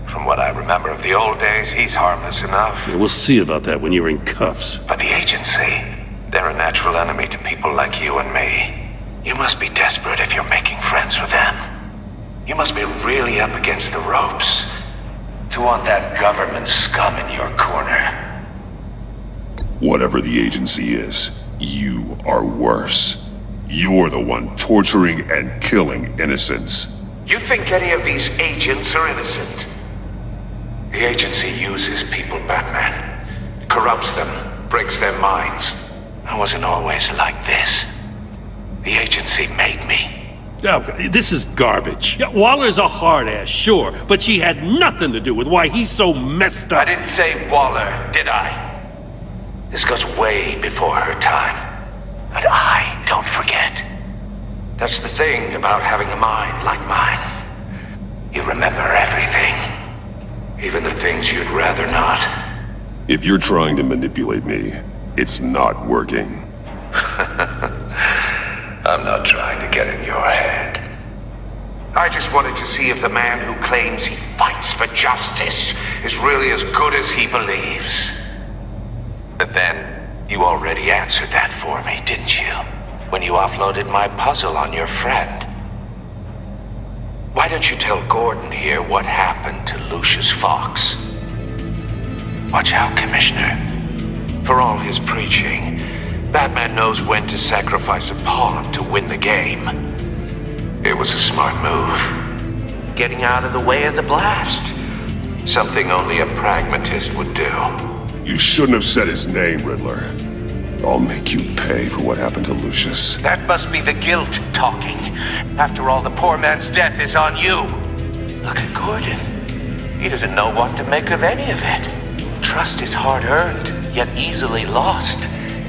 From what I remember of the old days, he's harmless enough. Yeah, we'll see about that when you're in cuffs. But the agency, they're a natural enemy to people like you and me. You must be desperate if you're making friends with them. You must be really up against the ropes to want that government scum in your corner. Whatever the agency is, you are worse. You're the one torturing and killing innocents. You think any of these agents are innocent? The agency uses people, Batman. Corrupts them, breaks their minds. I wasn't always like this. The agency made me. Oh, this is garbage. Yeah, Waller's a hard ass, sure, but she had nothing to do with why he's so messed up. I didn't say Waller, did I? This goes way before her time. But I don't forget. That's the thing about having a mind like mine. You remember everything. Even the things you'd rather not. If you're trying to manipulate me, it's not working. I'm not trying to get in your head. I just wanted to see if the man who claims he fights for justice is really as good as he believes. But then, you already answered that for me, didn't you? When you offloaded my puzzle on your friend. Why don't you tell Gordon here what happened to Lucius Fox? Watch out, Commissioner. For all his preaching, Batman knows when to sacrifice a pawn to win the game. It was a smart move. Getting out of the way of the blast. Something only a pragmatist would do. You shouldn't have said his name, Riddler. I'll make you pay for what happened to Lucius. That must be the guilt talking. After all, the poor man's death is on you. Look at Gordon. He doesn't know what to make of any of it. Trust is hard-earned, yet easily lost,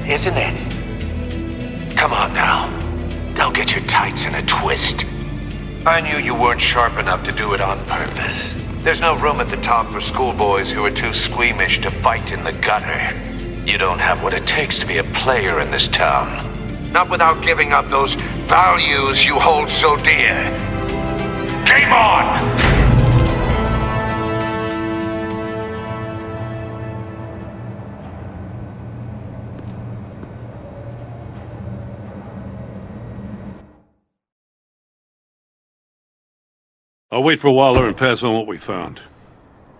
isn't it? Come on now. Don't get your tights in a twist. I knew you weren't sharp enough to do it on purpose. There's no room at the top for schoolboys who are too squeamish to fight in the gutter. You don't have what it takes to be a player in this town. Not without giving up those values you hold so dear. Game on! I'll wait for Waller and pass on what we found.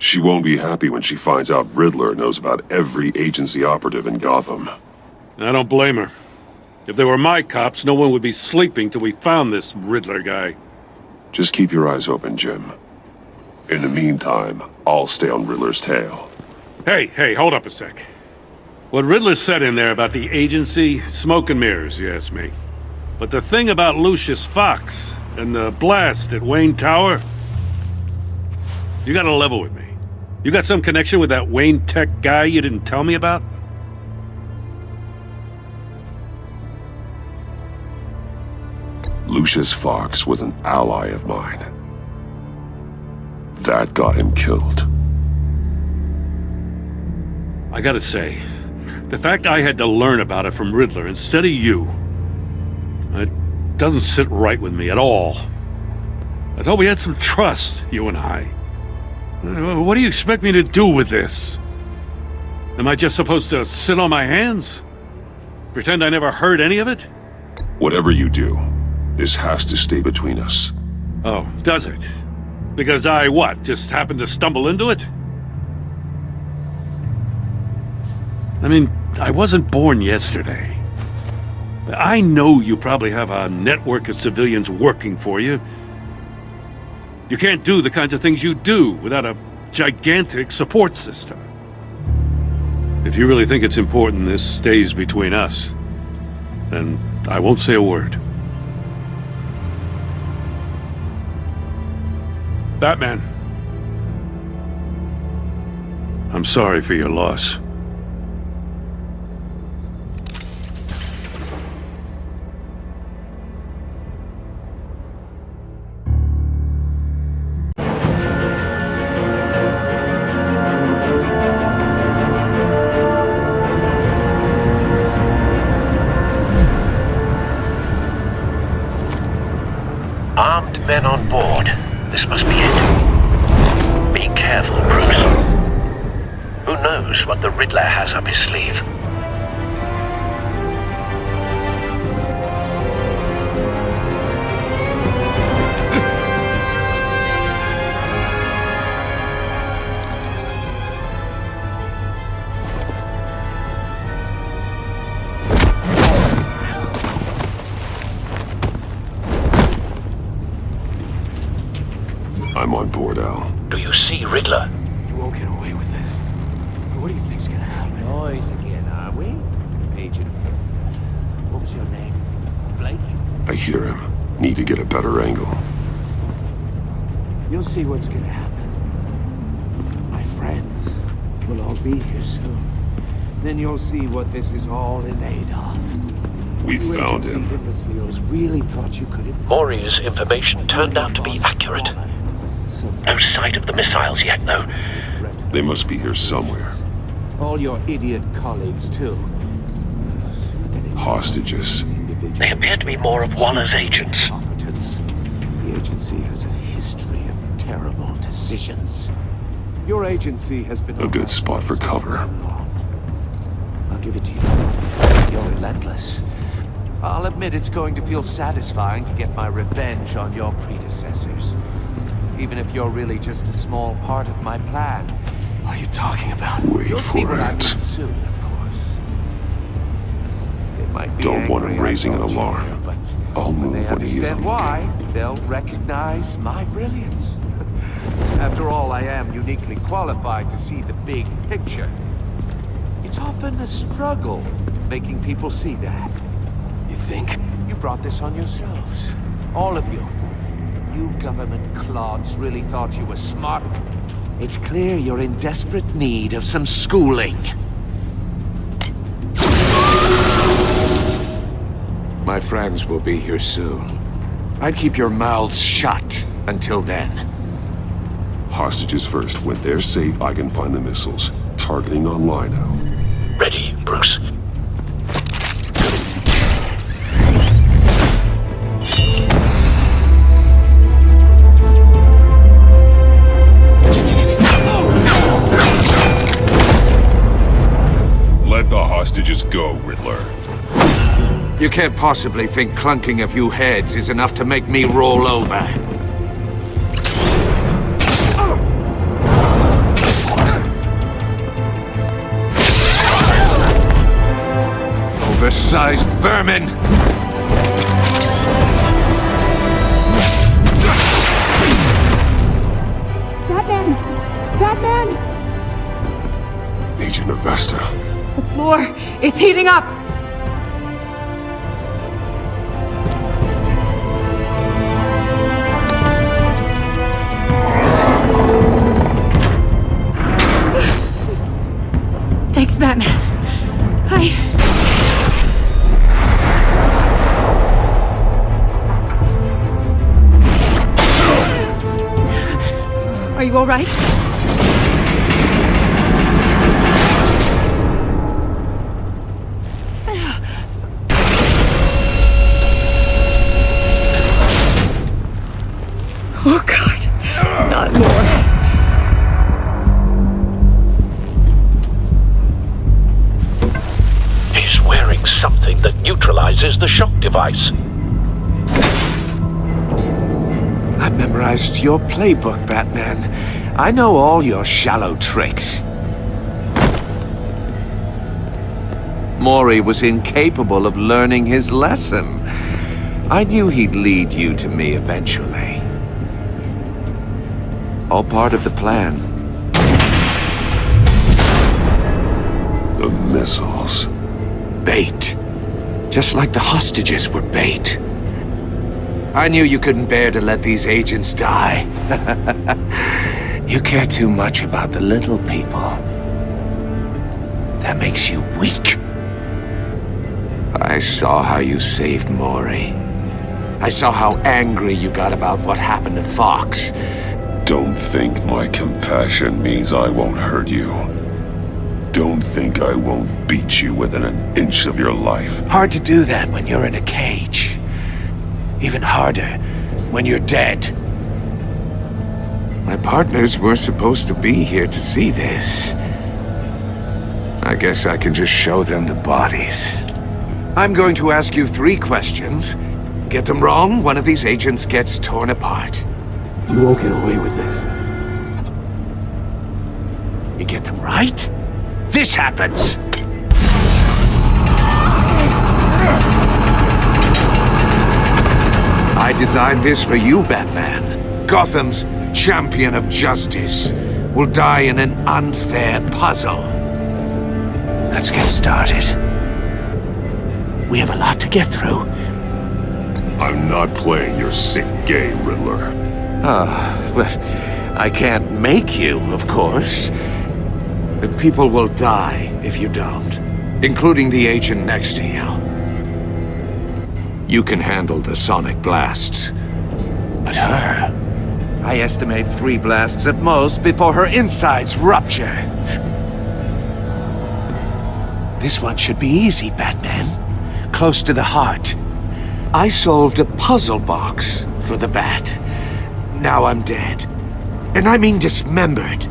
She won't be happy when she finds out Riddler knows about every agency operative in Gotham. I don't blame her. If they were my cops, no one would be sleeping till we found this Riddler guy. Just keep your eyes open, Jim. In the meantime, I'll stay on Riddler's tail. Hey, hold up a sec. What Riddler said in there about the agency, smoke and mirrors, you ask me. But the thing about Lucius Fox and the blast at Wayne Tower, you gotta level with me. You got some connection with that Wayne Tech guy you didn't tell me about? Lucius Fox was an ally of mine. That got him killed. I gotta say, the fact I had to learn about it from Riddler instead of you, it doesn't sit right with me at all. I thought we had some trust, you and I. What do you expect me to do with this? Am I just supposed to sit on my hands? Pretend I never heard any of it? Whatever you do, this has to stay between us. Oh, does it? Because I, what, just happened to stumble into it? I mean, I wasn't born yesterday. I know you probably have a network of civilians working for you. You can't do the kinds of things you do without a gigantic support system. If you really think it's important this stays between us, then I won't say a word. Batman. I'm sorry for your loss. Armed men on board. This must be it. Be careful, Bruce. Who knows what the Riddler has up his sleeve? I'm on board, Al. Do you see Riddler? You won't get away with this. What do you think's gonna happen? Noise again, are we? Agent. What was your name? Blake? I hear him. Need to get a better angle. You'll see what's gonna happen. My friends will all be here soon. Then you'll see what this is all in aid of. We found him. Imbeciles really thought you could Maury's information turned out to be accurate. No sight of the missiles yet, though. They must be here somewhere. All your idiot colleagues, too. Hostages. They appear to be more of Waller's agents. The agency has a history of terrible decisions. Your agency has been A good spot for cover. I'll give it to you. You're relentless. I'll admit it's going to feel satisfying to get my revenge on your predecessors. Even if you're really just a small part of my plan. What are you talking about? You'll see what I mean soon, of course. It might be Don't want him angry I raising an told you alarm. here, but I'll when they move when he's understand on why, they'll recognize my brilliance. After all, I am uniquely qualified to see the big picture. It's often a struggle making people see that. You think? You brought this on yourselves. All of you. You government clods really thought you were smart. It's clear you're in desperate need of some schooling. My friends will be here soon. I'd keep your mouths shut until then. Hostages first. When they're safe, I can find the missiles. Targeting online now. Ready, Bruce. Let the hostages go, Riddler. You can't possibly think clunking a few heads is enough to make me roll over. Oversized vermin! Batman! Batman! Agent Avesta. The floor, it's heating up! Thanks, Batman. Are you all right? Oh, God. Not more. He's wearing something that neutralizes the shock device. I've memorized your playbook, Batman. I know all your shallow tricks. Mori was incapable of learning his lesson. I knew he'd lead you to me eventually. All part of the plan. The missiles. Bait. Just like the hostages were bait. I knew you couldn't bear to let these agents die. You care too much about the little people. That makes you weak. I saw how you saved Mori. I saw how angry you got about what happened to Fox. Don't think my compassion means I won't hurt you. Don't think I won't beat you within an inch of your life. Hard to do that when you're in a cage. Even harder when you're dead. My partners were supposed to be here to see this. I guess I can just show them the bodies. I'm going to ask you 3 questions. Get them wrong, one of these agents gets torn apart. You won't get away with this. You get them right, this happens! I designed this for you, Batman. Gotham's champion of justice will die in an unfair puzzle. Let's get started. We have a lot to get through. I'm not playing your sick game, Riddler. Well, I can't make you, of course. But people will die if you don't, including the agent next to you. You can handle the sonic blasts. But her, I estimate 3 blasts at most before her insides rupture. This one should be easy, Batman. Close to the heart. I solved a puzzle box for the Bat. Now I'm dead. And I mean dismembered.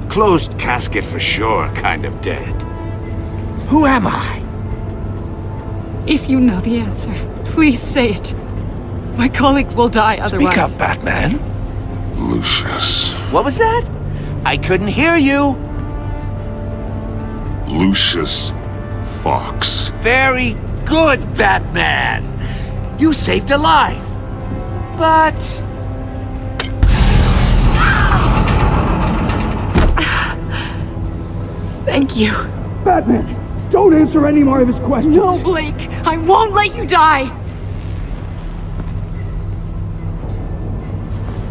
Closed casket for sure, kind of dead. Who am I? If you know the answer, please say it. My colleagues will die otherwise. Speak up, Batman. Lucius. What was that? I couldn't hear you. Lucius Fox. Very good, Batman. You saved a life. But... Thank you. Batman, don't answer any more of his questions. No, Blake. I won't let you die.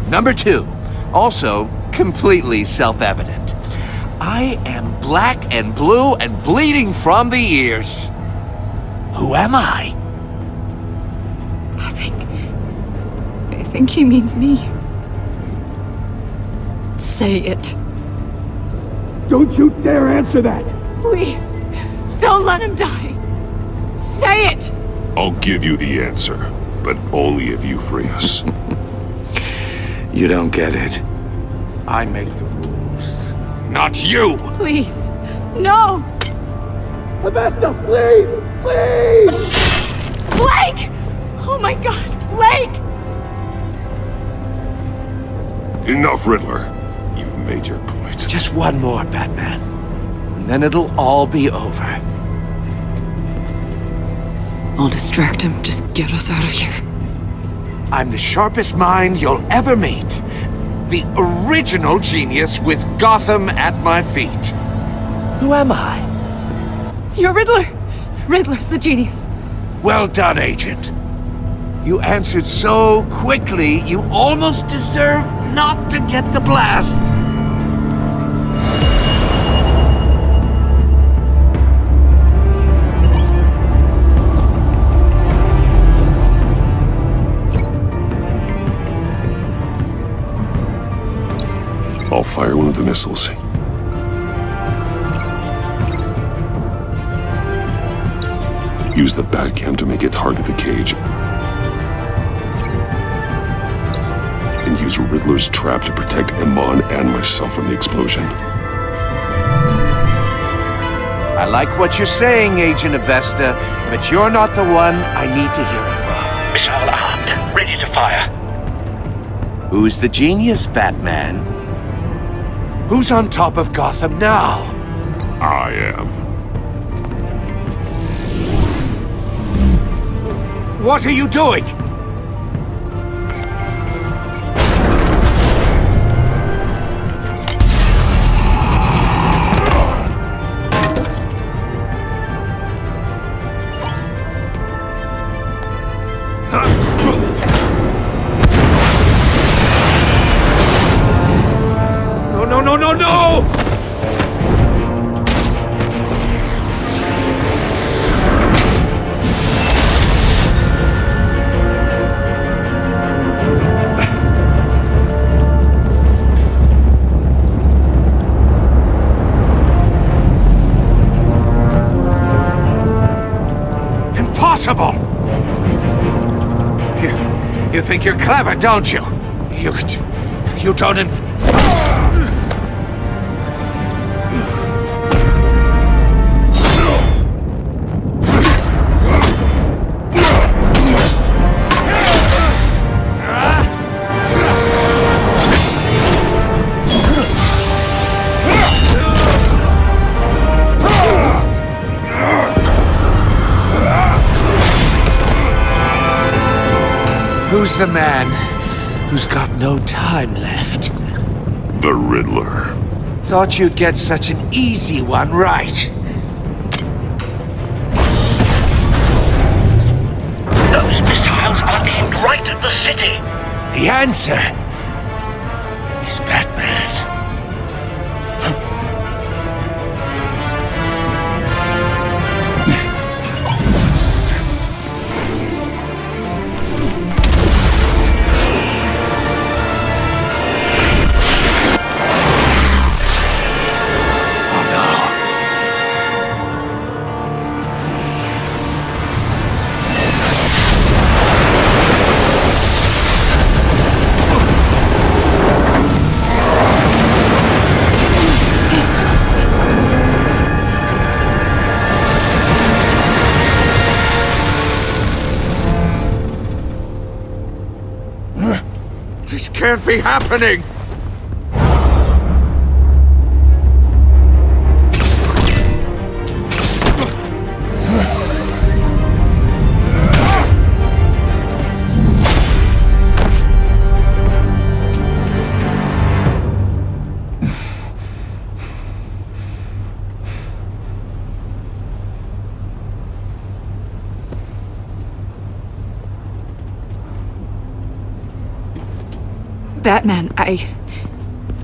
Number 2, also completely self-evident. I am black and blue and bleeding from the ears. Who am I? I think he means me. Say it. Don't you dare answer that! Please, don't let him die. Say it! I'll give you the answer, but only if you free us. You don't get it. I make the rules, not you! Please, no! Avesta, please! Please! Blake! Oh my God, Blake! Enough, Riddler. You've made your point. Just one more, Batman. And then it'll all be over. I'll distract him. Just get us out of here. I'm the sharpest mind you'll ever meet. The original genius with Gotham at my feet. Who am I? You're Riddler. Riddler's the genius. Well done, Agent. You answered so quickly, you almost deserve not to get the blast. I'll fire one of the missiles. Use the Batcam to make it target the cage. And use Riddler's trap to protect Iman and myself from the explosion. I like what you're saying, Agent Avesta, but you're not the one I need to hear it from. Missile armed, ready to fire. Who's the genius, Batman? Who's on top of Gotham now? I am. What are you doing? No! Impossible! You think you're clever, don't you? You don't... Who's the man who's got no time left? The Riddler. Thought you'd get such an easy one right. Those missiles are aimed right at the city. The answer is Batman. This can't be happening! Batman,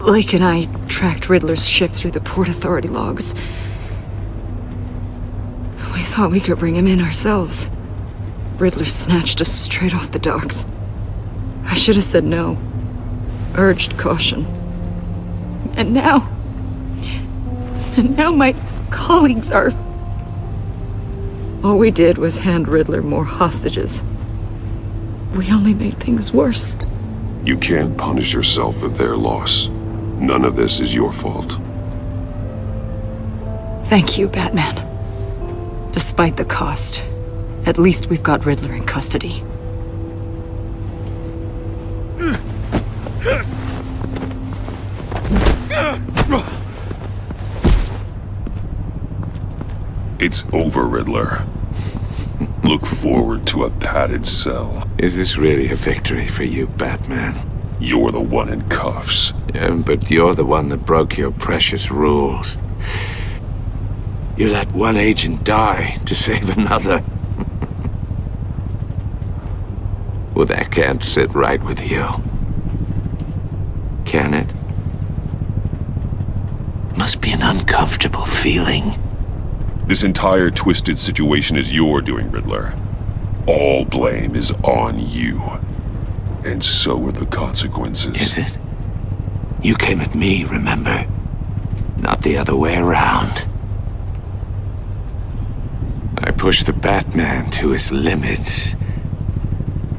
Lake and I tracked Riddler's ship through the Port Authority logs. We thought we could bring him in ourselves. Riddler snatched us straight off the docks. I should have said no. Urged caution. And now my colleagues are... All we did was hand Riddler more hostages. We only made things worse. You can't punish yourself for their loss. None of this is your fault. Thank you, Batman. Despite the cost, at least we've got Riddler in custody. It's over, Riddler. Look forward to a padded cell. Is this really a victory for you, Batman? You're the one in cuffs. Yeah, but you're the one that broke your precious rules. You let one agent die to save another. Well, that can't sit right with you. Can it? Must be an uncomfortable feeling. This entire twisted situation is your doing, Riddler. All blame is on you. And so are the consequences. Is it? You came at me, remember? Not the other way around. I pushed the Batman to his limits.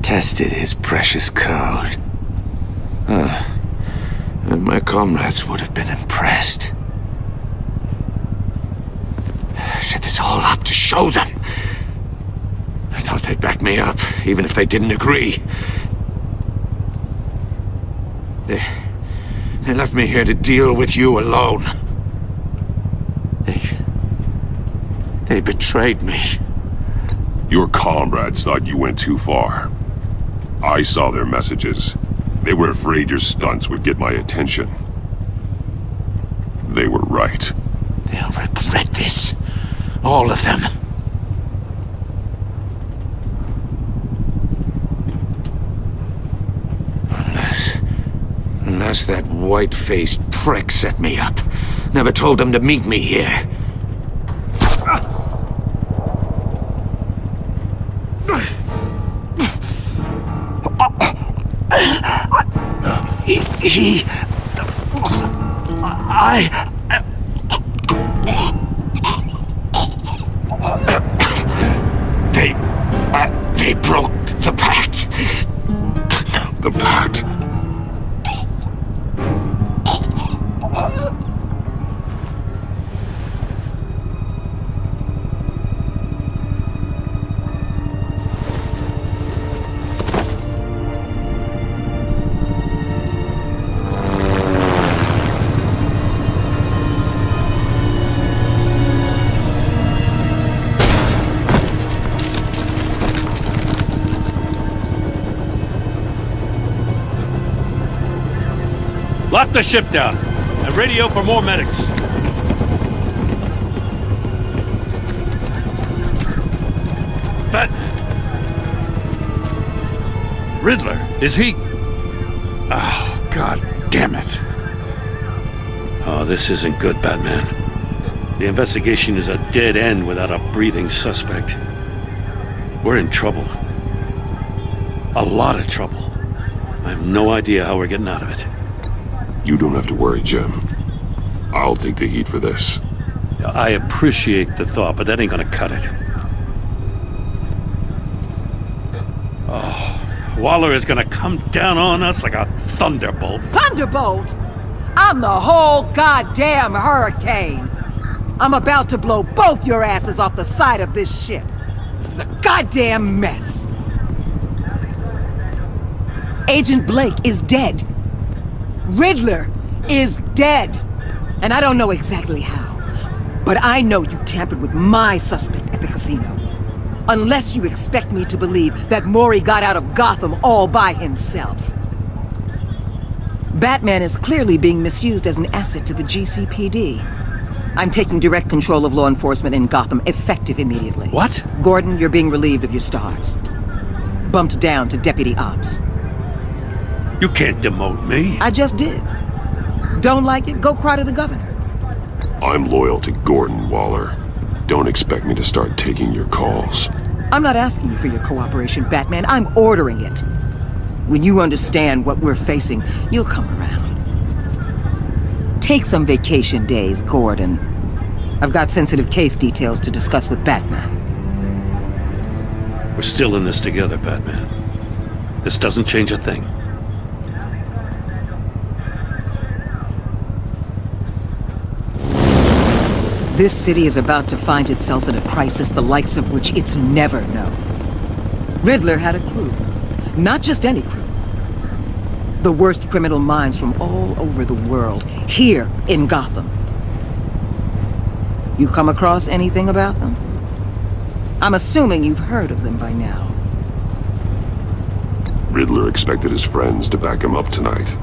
Tested his precious code. And my comrades would have been impressed. Set this all up to show them. I thought they'd back me up, even if they didn't agree. They left me here to deal with you alone. They betrayed me. Your comrades thought you went too far. I saw their messages. They were afraid your stunts would get my attention. They were right. They'll regret this. All of them. Unless that white-faced prick set me up. Never told them to meet me here. They broke the pact. The pact? Lock the ship down and radio for more medics. Riddler, is he? Oh, God damn it. Oh, this isn't good, Batman. The investigation is a dead end without a breathing suspect. We're in trouble. A lot of trouble. I have no idea how we're getting out of it. You don't have to worry, Jim. I'll take the heat for this. I appreciate the thought, but that ain't gonna cut it. Oh, Waller is gonna come down on us like a thunderbolt. Thunderbolt? I'm the whole goddamn hurricane. I'm about to blow both your asses off the side of this ship. This is a goddamn mess. Agent Blake is dead. Riddler is dead. And I don't know exactly how, but I know you tampered with my suspect at the casino. Unless you expect me to believe that Maury got out of Gotham all by himself. Batman is clearly being misused as an asset to the GCPD. I'm taking direct control of law enforcement in Gotham, effective immediately. What? Gordon, you're being relieved of your stars. Bumped down to Deputy Ops. You can't demote me. I just did. Don't like it? Go cry to the governor. I'm loyal to Gordon Waller. Don't expect me to start taking your calls. I'm not asking you for your cooperation, Batman. I'm ordering it. When you understand what we're facing, you'll come around. Take some vacation days, Gordon. I've got sensitive case details to discuss with Batman. We're still in this together, Batman. This doesn't change a thing. This city is about to find itself in a crisis the likes of which it's never known. Riddler had a crew. Not just any crew. The worst criminal minds from all over the world, here in Gotham. You come across anything about them? I'm assuming you've heard of them by now. Riddler expected his friends to back him up tonight.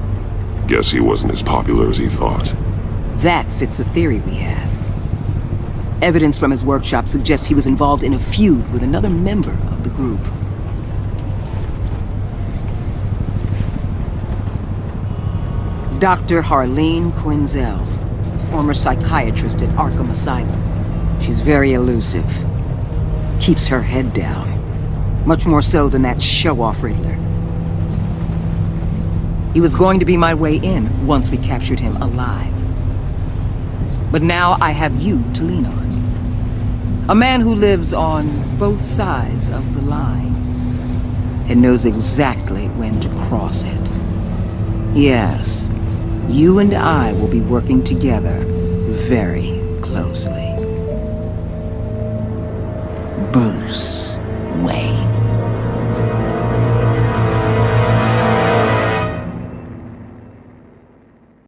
Guess he wasn't as popular as he thought. That fits a theory we have. Evidence from his workshop suggests he was involved in a feud with another member of the group. Dr. Harleen Quinzel, former psychiatrist at Arkham Asylum. She's very elusive. Keeps her head down. Much more so than that show-off Riddler. He was going to be my way in once we captured him alive. But now I have you to lean on. A man who lives on both sides of the line and knows exactly when to cross it. Yes, you and I will be working together very closely. Bruce Wayne.